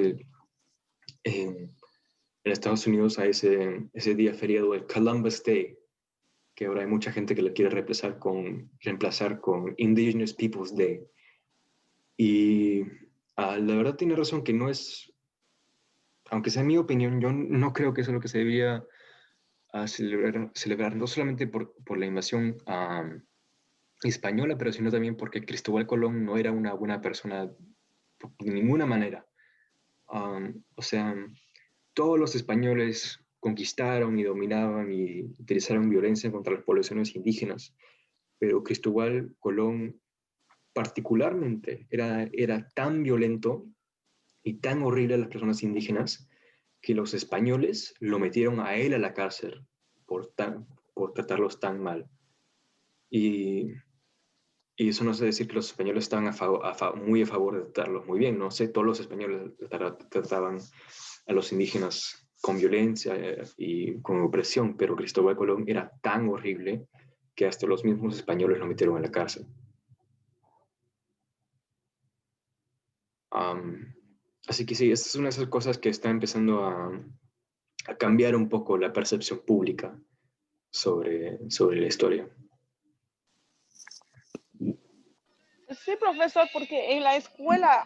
en Estados Unidos hay ese día feriado, el Columbus Day, que ahora hay mucha gente que lo quiere reemplazar con Indigenous Peoples Day. Y la verdad tiene razón que no es, aunque sea mi opinión, yo no creo que eso es lo que se debía celebrar no solamente por la invasión española, pero sino también porque Cristóbal Colón no era una buena persona de ninguna manera. O sea, todos los españoles conquistaron y dominaban y utilizaron violencia contra las poblaciones indígenas, pero Cristóbal Colón particularmente era tan violento y tan horrible a las personas indígenas que los españoles lo metieron a él a la cárcel por tratarlos tan mal. Y eso no sé decir que los españoles estaban muy a favor de tratarlos muy bien, no sé, todos los españoles trataban a los indígenas con violencia y con opresión, pero Cristóbal Colón era tan horrible que hasta los mismos españoles lo metieron a la cárcel. Así que sí, esta es una de esas cosas que está empezando a cambiar un poco la percepción pública sobre la historia. Sí, profesor, porque en la escuela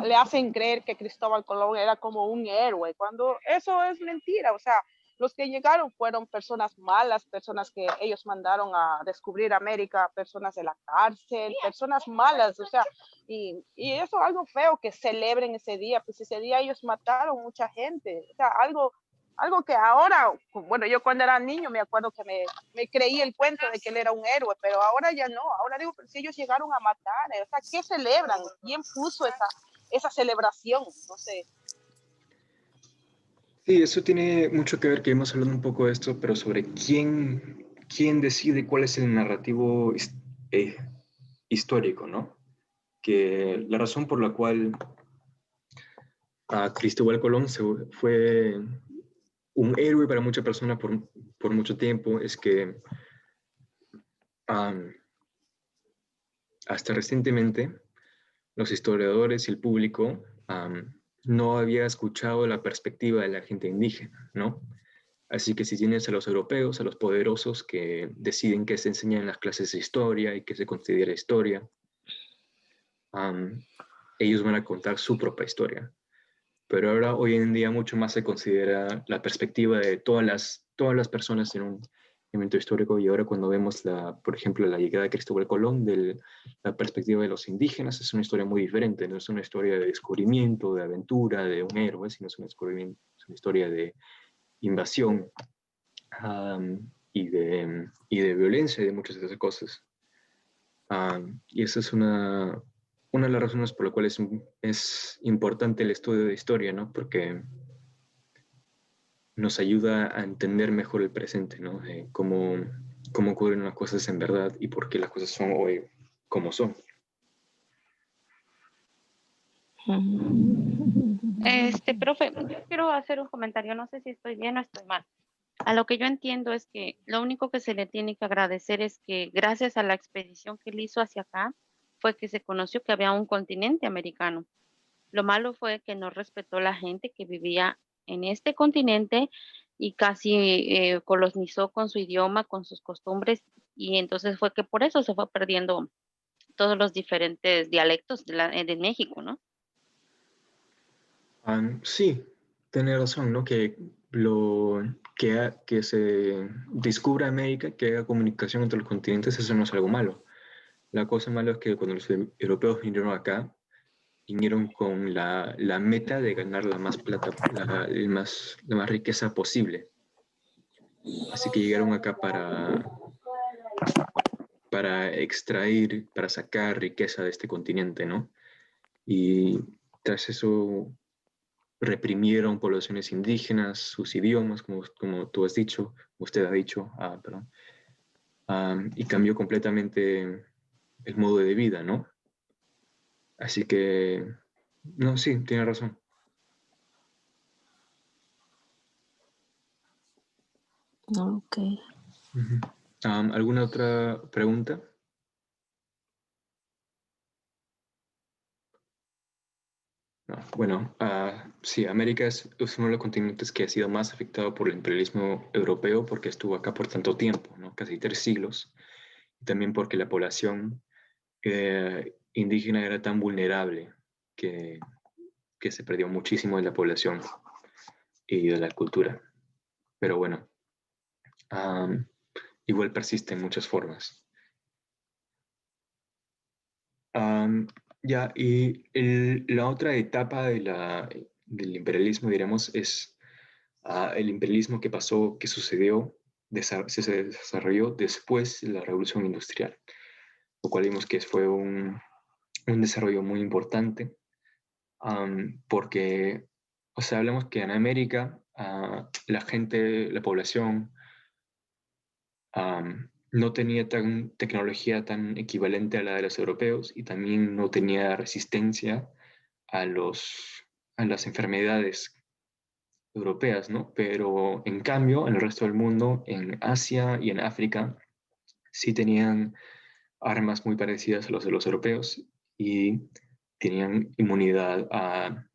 le hacen creer que Cristóbal Colón era como un héroe, cuando eso es mentira. O sea, los que llegaron fueron personas malas, personas que ellos mandaron a descubrir América, personas de la cárcel, personas malas. O sea, y eso es algo feo que celebren ese día, pues ese día ellos mataron mucha gente. O sea, algo que ahora, bueno, yo cuando era niño me acuerdo que me creí el cuento de que él era un héroe, pero ahora ya no. Ahora digo, pero si ellos llegaron a matar, o sea, ¿qué celebran? ¿Quién puso esa celebración? No sé. Sí, eso tiene mucho que ver, que hemos hablado un poco de esto, pero sobre quién decide cuál es el narrativo histórico, ¿no? Que la razón por la cual Cristóbal Colón fue un héroe para muchas personas por mucho tiempo es que hasta recientemente los historiadores y el público no había escuchado la perspectiva de la gente indígena, ¿no? Así que si tienes a los europeos, a los poderosos que deciden qué se enseña en las clases de historia y qué se considera historia, ellos van a contar su propia historia. Pero ahora, hoy en día, mucho más se considera la perspectiva de todas las personas en un evento histórico. Y ahora cuando vemos, por ejemplo, la llegada de Cristóbal Colón, la perspectiva de los indígenas, es una historia muy diferente. No es una historia de descubrimiento, de aventura, de un héroe, sino es una historia de invasión y de violencia y de muchas de esas cosas. Y esa es una de las razones por las cuales es importante el estudio de historia, ¿no? Porque nos ayuda a entender mejor el presente, ¿no? Cómo ocurren las cosas en verdad y por qué las cosas son hoy como son. Profe, yo quiero hacer un comentario, no sé si estoy bien o estoy mal. A lo que yo entiendo es que lo único que se le tiene que agradecer es que gracias a la expedición que él hizo hacia acá, fue que se conoció que había un continente americano. Lo malo fue que no respetó la gente que vivía en este continente y casi colonizó con su idioma, con sus costumbres, y entonces fue que por eso se fue perdiendo todos los diferentes dialectos de México, ¿no? Sí, tiene razón, ¿no? Que se descubra América, que haya comunicación entre los continentes, eso no es algo malo. La cosa mala es que cuando los europeos vinieron acá, vinieron con la meta de ganar la más plata, la más riqueza posible. Así que llegaron acá para extraer, para sacar riqueza de este continente, ¿no? Y tras eso reprimieron poblaciones indígenas, sus idiomas, como tú has dicho, usted ha dicho, perdón, y cambió completamente el modo de vida, ¿no? Así que, no, sí, tiene razón. Ok. Uh-huh. ¿Alguna otra pregunta? No. Bueno, sí, América es uno de los continentes que ha sido más afectado por el imperialismo europeo porque estuvo acá por tanto tiempo, ¿no? Casi 3 siglos. Y también porque la población indígena era tan vulnerable que, que se perdió muchísimo de la población y de la cultura. Pero bueno, igual persiste en muchas formas. Ya, y la otra etapa del imperialismo, diremos, es el imperialismo que pasó, que sucedió, se desarrolló después de la Revolución Industrial, lo cual vimos que fue un desarrollo muy importante, porque, o sea, hablamos que en América la gente, la población, no tenía tecnología tan equivalente a la de los europeos y también no tenía resistencia a, a las enfermedades europeas, ¿no? Pero en cambio, en el resto del mundo, en Asia y en África, sí tenían armas muy parecidas a los de los europeos y tenían inmunidad a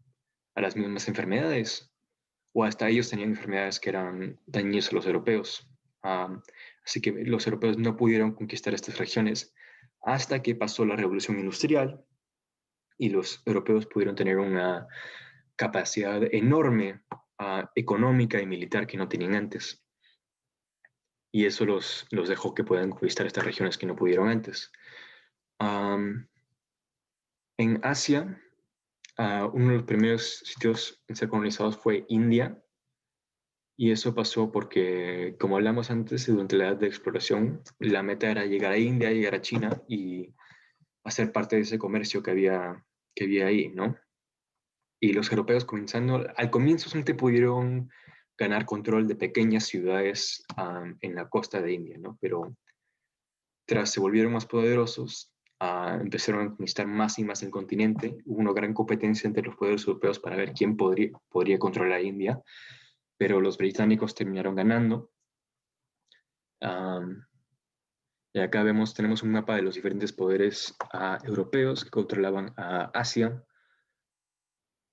las mismas enfermedades, o hasta ellos tenían enfermedades que eran dañinas a los europeos. Así que los europeos no pudieron conquistar estas regiones hasta que pasó la Revolución Industrial y los europeos pudieron tener una capacidad enorme económica y militar que no tenían antes. Y eso los dejó que puedan conquistar estas regiones que no pudieron antes. En Asia, uno de los primeros sitios en ser colonizados fue India, y eso pasó porque, como hablamos antes, durante la edad de exploración, la meta era llegar a India, llegar a China y hacer parte de ese comercio que había ahí, ¿no? Y los europeos comenzando, al comienzo solamente pudieron ganar control de pequeñas ciudades en la costa de India, ¿no? Pero tras se volvieron más poderosos, empezaron a conquistar más y más el continente. Hubo una gran competencia entre los poderes europeos para ver quién podría controlar a India, pero los británicos terminaron ganando. Y acá tenemos un mapa de los diferentes poderes europeos que controlaban a Asia.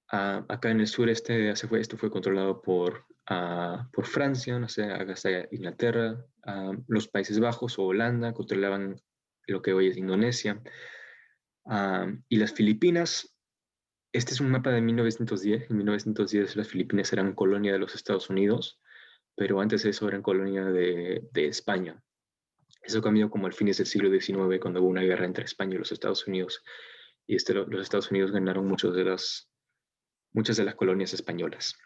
Acá en el sureste de Asia esto fue controlado por Francia, no sé, acá está Inglaterra, los Países Bajos o Holanda controlaban lo que hoy es Indonesia. Y las Filipinas, este es un mapa de 1910. En 1910 las Filipinas eran colonia de los Estados Unidos, pero antes de eso eran colonia de España. Eso cambió como al fines del siglo XIX, cuando hubo una guerra entre España y los Estados Unidos. Y los Estados Unidos ganaron muchas de las colonias españolas.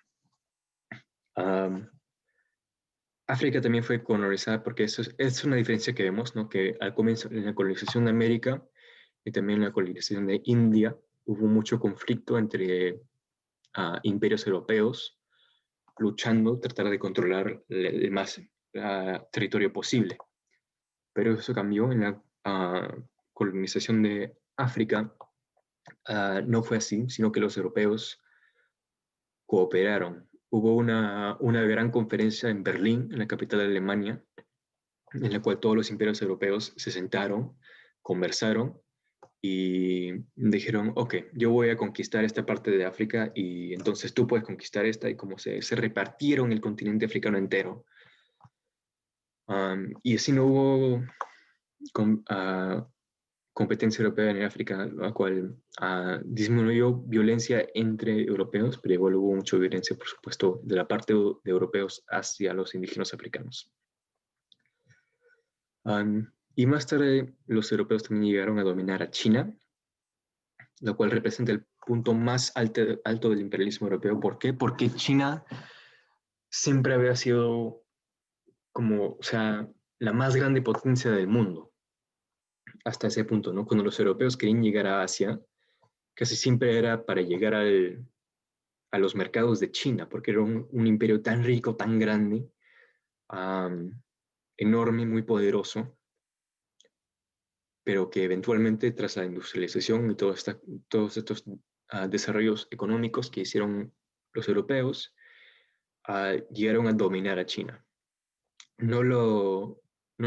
África también fue colonizada porque eso es una diferencia que vemos, ¿no? Que al comienzo, en la colonización de América y también en la colonización de India, hubo mucho conflicto entre imperios europeos luchando, tratar de controlar el más territorio posible. Pero eso cambió en la colonización de África. No fue así, sino que los europeos cooperaron. Hubo una gran conferencia en Berlín, en la capital de Alemania, en la cual todos los imperios europeos se sentaron, conversaron y dijeron, ok, yo voy a conquistar esta parte de África y entonces tú puedes conquistar esta, y como se repartieron el continente africano entero. Y así no hubo competencia europea en África, la cual disminuyó violencia entre europeos, pero igual hubo mucha violencia, por supuesto, de la parte de europeos hacia los indígenas africanos. Y más tarde los europeos también llegaron a dominar a China, lo cual representa el punto más alto del imperialismo europeo. ¿Por qué? Porque China siempre había sido como, o sea, la más grande potencia del mundo hasta ese punto, ¿no? Cuando los europeos querían llegar a Asia, casi siempre era para llegar a los mercados de China, porque era un imperio tan rico, tan grande, enorme, muy poderoso, pero que eventualmente tras la industrialización y todos estos desarrollos económicos que hicieron los europeos, llegaron a dominar a China. No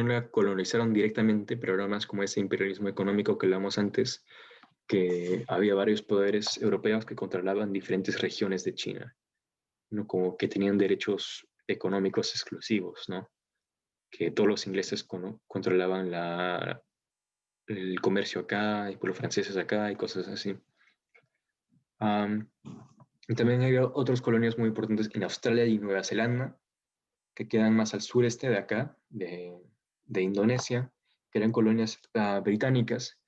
la colonizaron directamente, pero era más como ese imperialismo económico que hablamos antes, que había varios poderes europeos que controlaban diferentes regiones de China, ¿no? Como que tenían derechos económicos exclusivos, ¿no? Que todos los ingleses controlaban el comercio acá, y por los franceses acá, y cosas así. Y también hay otras colonias muy importantes en Australia y Nueva Zelanda, que quedan más al sureste de acá, de Indonesia, que eran colonias británicas,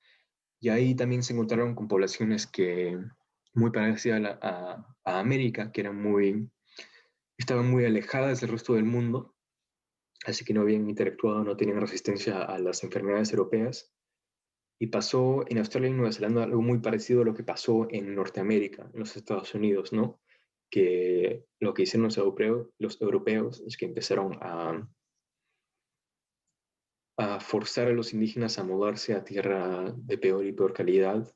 y ahí también se encontraron con poblaciones que muy parecidas a América, que estaban muy alejadas del resto del mundo, así que no habían interactuado, no tenían resistencia a las enfermedades europeas. Y pasó en Australia y Nueva Zelanda algo muy parecido a lo que pasó en Norteamérica, en los Estados Unidos, ¿no? Que lo que hicieron los europeos es que empezaron a forzar a los indígenas a mudarse a tierra de peor y peor calidad,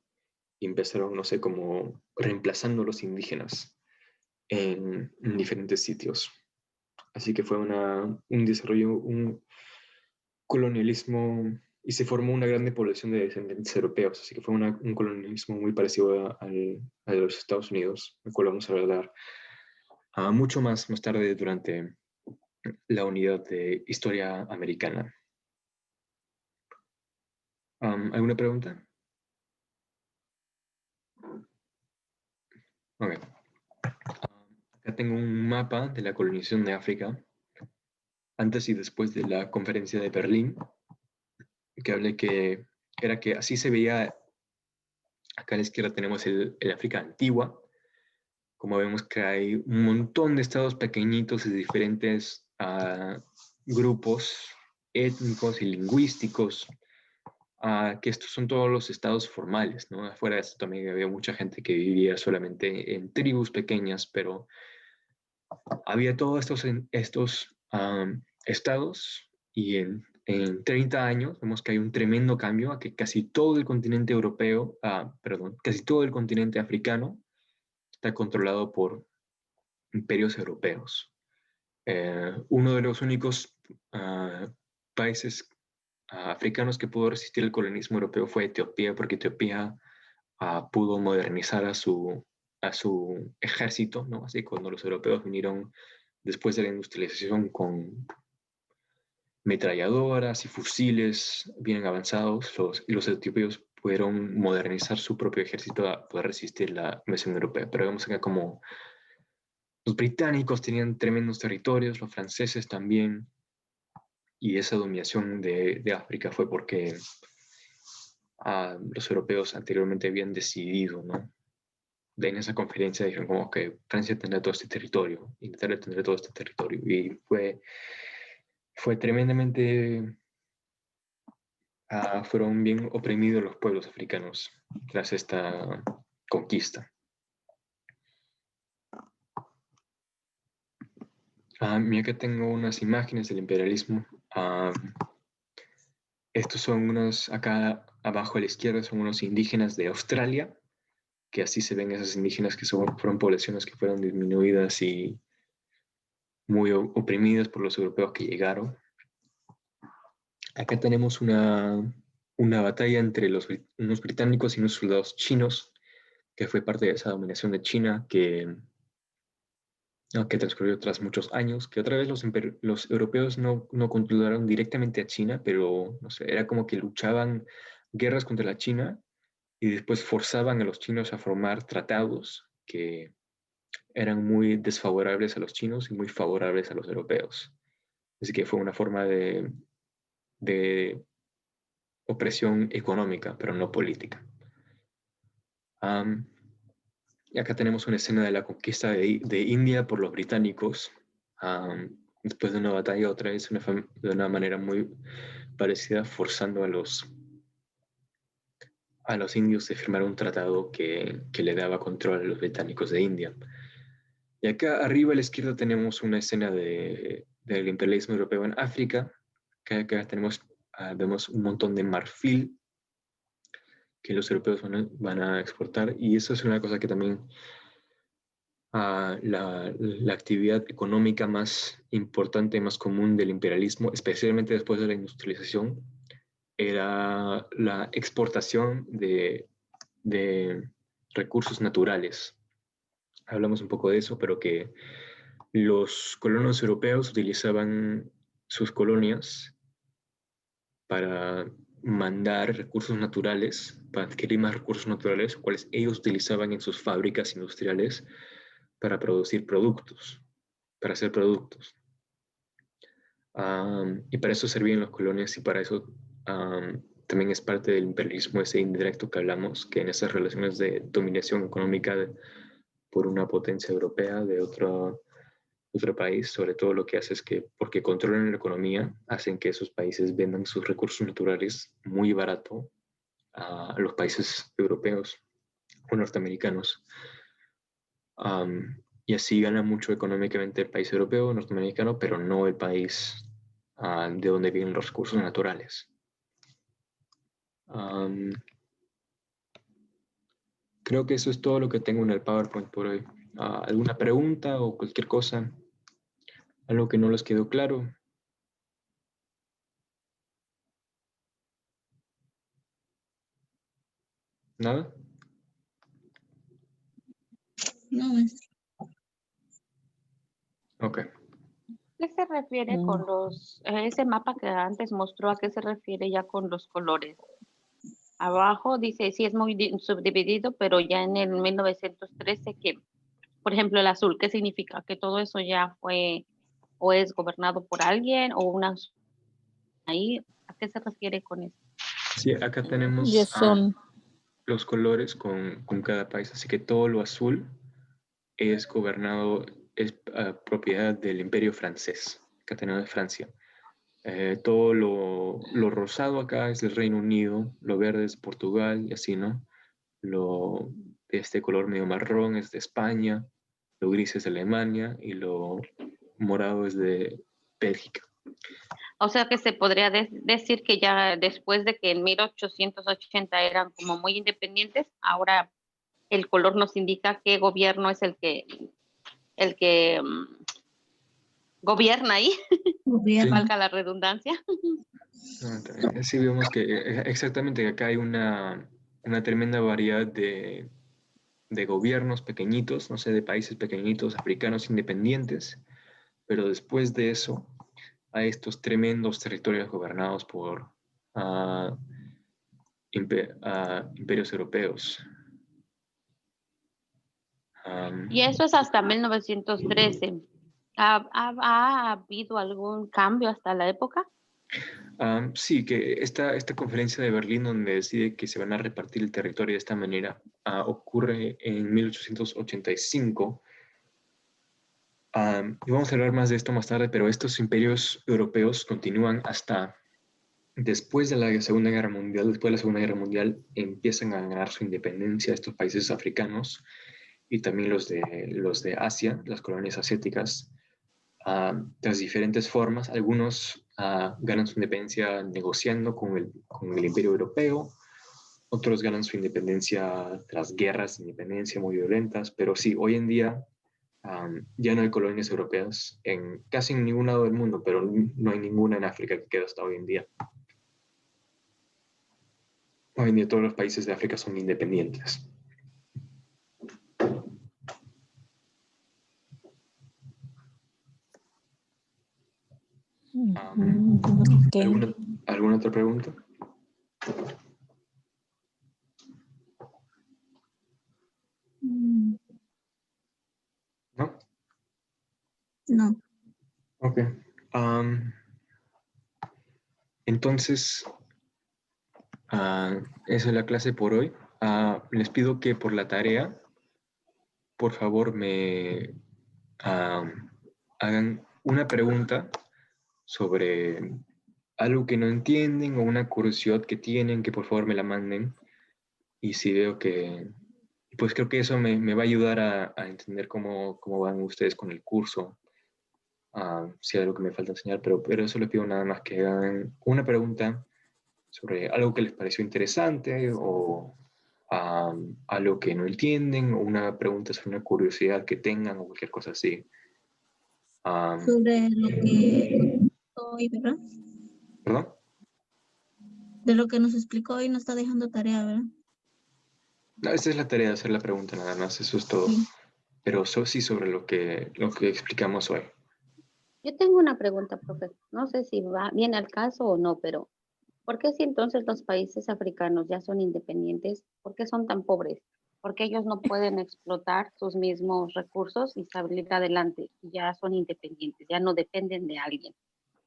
y empezaron, no sé, como reemplazando a los indígenas en diferentes sitios. Así que fue un desarrollo, un colonialismo, y se formó una grande población de descendientes europeos, así que fue un colonialismo muy parecido a los Estados Unidos, del cual vamos a hablar mucho más tarde durante la unidad de historia americana. ¿Alguna pregunta? Ok. Acá tengo un mapa de la colonización de África antes y después de la conferencia de Berlín, que hablé que era que así se veía. Acá a la izquierda tenemos el África antigua. Como vemos que hay un montón de estados pequeñitos de diferentes grupos étnicos y lingüísticos, que estos son todos los estados formales, ¿no? Afuera de esto también había mucha gente que vivía solamente en tribus pequeñas, pero había todos estos estados, y en 30 años vemos que hay un tremendo cambio a que casi todo el continente europeo, casi todo el continente africano está controlado por imperios europeos. Uno de los únicos países africanos que pudo resistir el colonialismo europeo fue Etiopía, porque Etiopía pudo modernizar a su ejército, ¿no? Así cuando los europeos vinieron después de la industrialización con metralladoras y fusiles bien avanzados, los etiopíos pudieron modernizar su propio ejército a poder resistir la invasión europea. Pero vemos acá como los británicos tenían tremendos territorios, los franceses también, y esa dominación de África fue porque los europeos anteriormente habían decidido, ¿no? En esa conferencia dijeron como que Francia tendrá todo este territorio, Inglaterra tendrá todo este territorio, y fue tremendamente, fueron bien oprimidos los pueblos africanos tras esta conquista. Mira que tengo unas imágenes del imperialismo. Estos son acá abajo a la izquierda son unos indígenas de Australia, que así se ven esas indígenas que fueron poblaciones que fueron disminuidas y muy oprimidas por los europeos que llegaron. Acá tenemos una batalla entre unos británicos y unos soldados chinos, que fue parte de esa dominación de China que transcurrió tras muchos años, que otra vez los europeos no controlaron directamente a China, pero no sé, era como que luchaban guerras contra la China y después forzaban a los chinos a formar tratados que eran muy desfavorables a los chinos y muy favorables a los europeos. Así que fue una forma de opresión económica, pero no política. Y acá tenemos una escena de la conquista de India por los británicos, después de una batalla otra vez, de una manera muy parecida, forzando a los indios a firmar un tratado que le daba control a los británicos de India. Y acá arriba a la izquierda tenemos una escena del imperialismo europeo en África, que acá vemos un montón de marfil que los europeos van a exportar, y eso es una cosa que también la actividad económica más importante, más común del imperialismo, especialmente después de la industrialización, era la exportación de recursos naturales. Hablamos un poco de eso, pero que los colonos europeos utilizaban sus colonias para mandar recursos naturales, para adquirir más recursos naturales, cuales ellos utilizaban en sus fábricas industriales para producir productos, para hacer productos. Y para eso servían las colonias, y para eso también es parte del imperialismo ese indirecto que hablamos, que en esas relaciones de dominación económica por una potencia europea de otro país, sobre todo lo que hace es que, porque controlan la economía, hacen que esos países vendan sus recursos naturales muy barato a los países europeos o norteamericanos. Y así gana mucho económicamente el país europeo, norteamericano, pero no el país de donde vienen los recursos naturales. Creo que eso es todo lo que tengo en el PowerPoint por hoy. ¿Alguna pregunta o cualquier cosa? ¿Algo que no les quedó claro? ¿Nada? No, maestro. Ok. ¿Qué se refiere con ese mapa que antes mostró, a qué se refiere ya con los colores? Abajo dice, sí es muy subdividido, pero ya en el 1913 que, por ejemplo, el azul, ¿qué significa? ¿Que todo eso ya fue o es gobernado por alguien o una ahí? ¿A qué se refiere con eso? Sí, acá tenemos Ya son. Los colores con cada país, así que todo lo azul es gobernado, es propiedad del Imperio francés, que tenemos de Francia. Todo lo rosado acá es del Reino Unido, lo verde es Portugal y así, ¿no? Lo de este color medio marrón es de España, lo gris es de Alemania y lo morado es de Bélgica. O sea que se podría decir que ya después de que en 1880 eran como muy independientes, ahora el color nos indica qué gobierno es el que gobierna ahí, Gobierno. valga la redundancia. Sí, vemos que exactamente acá hay una tremenda variedad de gobiernos pequeñitos, no sé, de países pequeñitos, africanos independientes, pero después de eso hay estos tremendos territorios gobernados por imperios europeos. Y eso es hasta 1913. ¿Ha habido algún cambio hasta la época? Sí, que esta conferencia de Berlín, donde decide que se van a repartir el territorio de esta manera, ocurre en 1885. Y vamos a hablar más de esto más tarde, pero estos imperios europeos continúan hasta después de la Segunda Guerra Mundial. Después de la Segunda Guerra Mundial empiezan a ganar su independencia estos países africanos y también los de Asia, las colonias asiáticas, de las diferentes formas. Algunos ganan su independencia negociando con el Imperio Europeo, otros ganan su independencia tras guerras de independencia muy violentas, pero sí, hoy en día ya no hay colonias europeas en casi ningún lado del mundo, pero no hay ninguna en África que quede hasta hoy en día. Hoy en día todos los países de África son independientes. Okay. ¿Alguna otra pregunta? No. Ok. Entonces, esa es la clase por hoy. Les pido que por la tarea, por favor, me hagan una pregunta sobre algo que no entienden o una curiosidad que tienen, que por favor me la manden. Y si veo que, pues creo que eso me va a ayudar a entender cómo van ustedes con el curso. Si hay algo que me falta enseñar, pero eso les pido nada más que hagan una pregunta sobre algo que les pareció interesante o algo que no entienden o una pregunta sobre una curiosidad que tengan o cualquier cosa así. Sobre lo que nos explicó hoy, ¿verdad? ¿Perdón? De lo que nos explicó hoy no está dejando tarea, ¿verdad? No, esa es la tarea de hacer la pregunta nada más, eso es todo. Sí. Pero sí sobre lo que explicamos hoy. Yo tengo una pregunta, profe. No sé si va bien al caso o no, pero ¿por qué si entonces los países africanos ya son independientes, por qué son tan pobres? Porque ellos no pueden explotar sus mismos recursos y salir adelante. Ya son independientes, ya no dependen de alguien.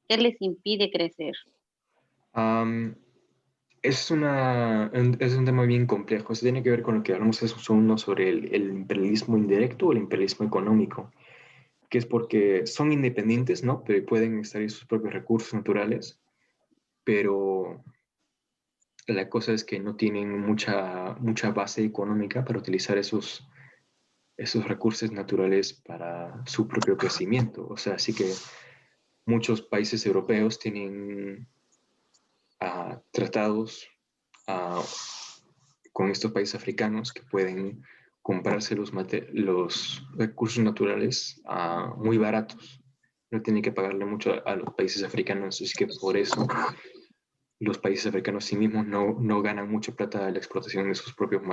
¿Qué les impide crecer? Es un tema bien complejo. Eso tiene que ver con lo que hablamos hace uno sobre el imperialismo indirecto o el imperialismo económico, que es porque son independientes, ¿no? Pero pueden extraer sus propios recursos naturales, pero la cosa es que no tienen mucha base económica para utilizar esos recursos naturales para su propio crecimiento. O sea, así que muchos países europeos tienen tratados con estos países africanos que pueden comprarse los recursos naturales muy baratos. No tienen que pagarle mucho a los países africanos, así que por eso los países africanos sí mismos no ganan mucha plata de la explotación de sus propios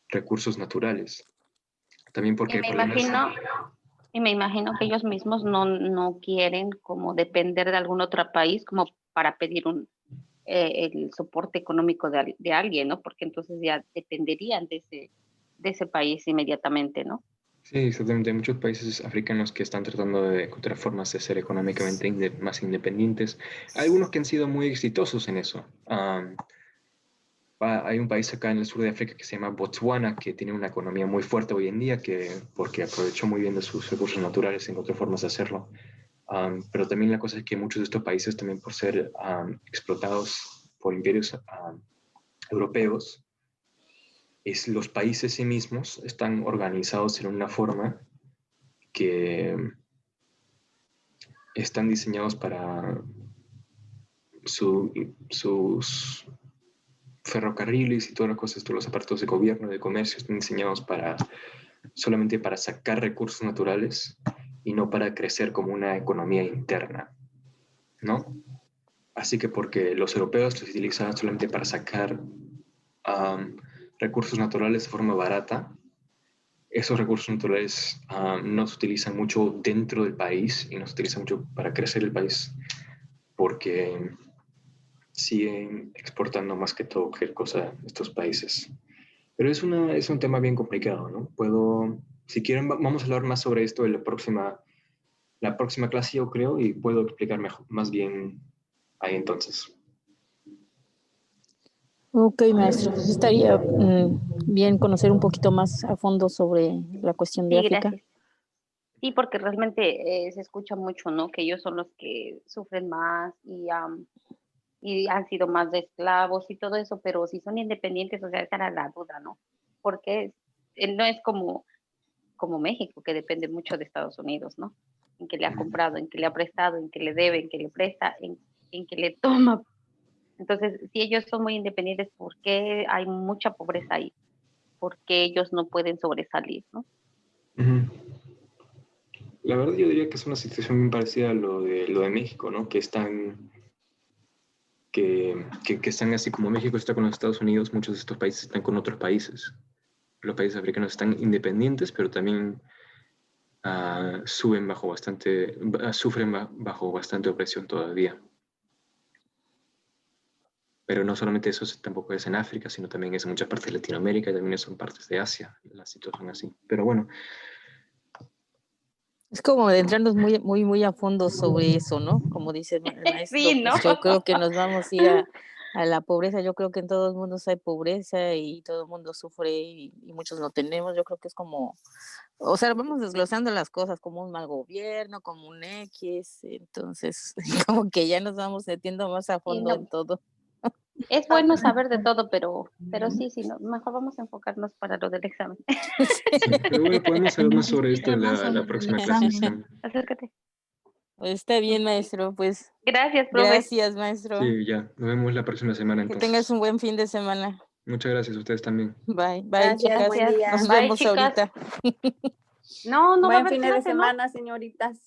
recursos naturales. También porque Y hay me problemas. imagino que ellos mismos no quieren como depender de algún otro país como para pedir el soporte económico de alguien, ¿no? Porque entonces ya dependerían de ese país inmediatamente, ¿no? Sí, exactamente. Hay muchos países africanos que están tratando de encontrar formas de ser económicamente más independientes. Hay algunos que han sido muy exitosos en eso. Hay un país acá en el sur de África que se llama Botswana, que tiene una economía muy fuerte hoy en día, porque aprovechó muy bien de sus recursos naturales, encontró formas de hacerlo. Pero también la cosa es que muchos de estos países, también por ser explotados por imperios europeos, los países sí mismos están organizados en una forma que están diseñados para sus ferrocarriles y todas las cosas, todos los aparatos de gobierno, de comercio, están diseñados solamente para sacar recursos naturales y no para crecer como una economía interna, ¿no? Así que porque los europeos los utilizaban solamente para sacar recursos naturales de forma barata, esos recursos naturales no se utilizan mucho dentro del país y no se utilizan mucho para crecer el país porque siguen exportando más que todo cualquier cosa a estos países. Pero es un tema bien complicado, ¿no? Si quieren, vamos a hablar más sobre esto en la próxima clase, yo creo, y puedo explicar más bien ahí entonces. Ok, maestro. Pues estaría bien conocer un poquito más a fondo sobre la cuestión de Sí, África. gracias. Sí, porque realmente se escucha mucho, ¿no? Que ellos son los que sufren más y han sido más de esclavos y todo eso, pero si son independientes, o sea, esa era la duda, ¿no? Porque no es como México, que depende mucho de Estados Unidos, ¿no? En que le ha comprado, en que le ha prestado, en que le debe, en que le presta, en que le toma. Entonces, si ellos son muy independientes, ¿por qué hay mucha pobreza ahí? ¿Por qué ellos no pueden sobresalir, no? Uh-huh. La verdad yo diría que es una situación bien parecida a lo de México, ¿no? Que están así como México está con los Estados Unidos, muchos de estos países están con otros países. Los países africanos están independientes, pero también sufren bajo bastante opresión todavía. Pero no solamente eso tampoco es en África, sino también es en muchas partes de Latinoamérica y también son partes de Asia, la situación así. Pero bueno. Es como adentrarnos muy a fondo sobre eso, ¿no? Como dice el maestro, Sí, ¿no? pues yo creo que nos vamos a ir a la pobreza. Yo creo que en todos los mundos hay pobreza y todo el mundo sufre y muchos no tenemos. Yo creo que es como, o sea, vamos desglosando las cosas como un mal gobierno, como un X, entonces como que ya nos vamos metiendo más a fondo en todo. Es bueno saber de todo, pero sí, no, mejor vamos a enfocarnos para lo del examen. Sí, pero bueno, podemos hablar más sobre esto en Más la sobre el próxima examen. clase. Acércate. Pues está bien, maestro, pues Gracias, profe. gracias, maestro. Sí, ya. Nos vemos la próxima semana Que entonces. tengas un buen fin de semana. Muchas gracias a ustedes también. Bye, Gracias, chicas. buen día. Nos Bye, vemos chicas. ahorita. No va a Buen haber fin de clase, ¿no? semana, señoritas.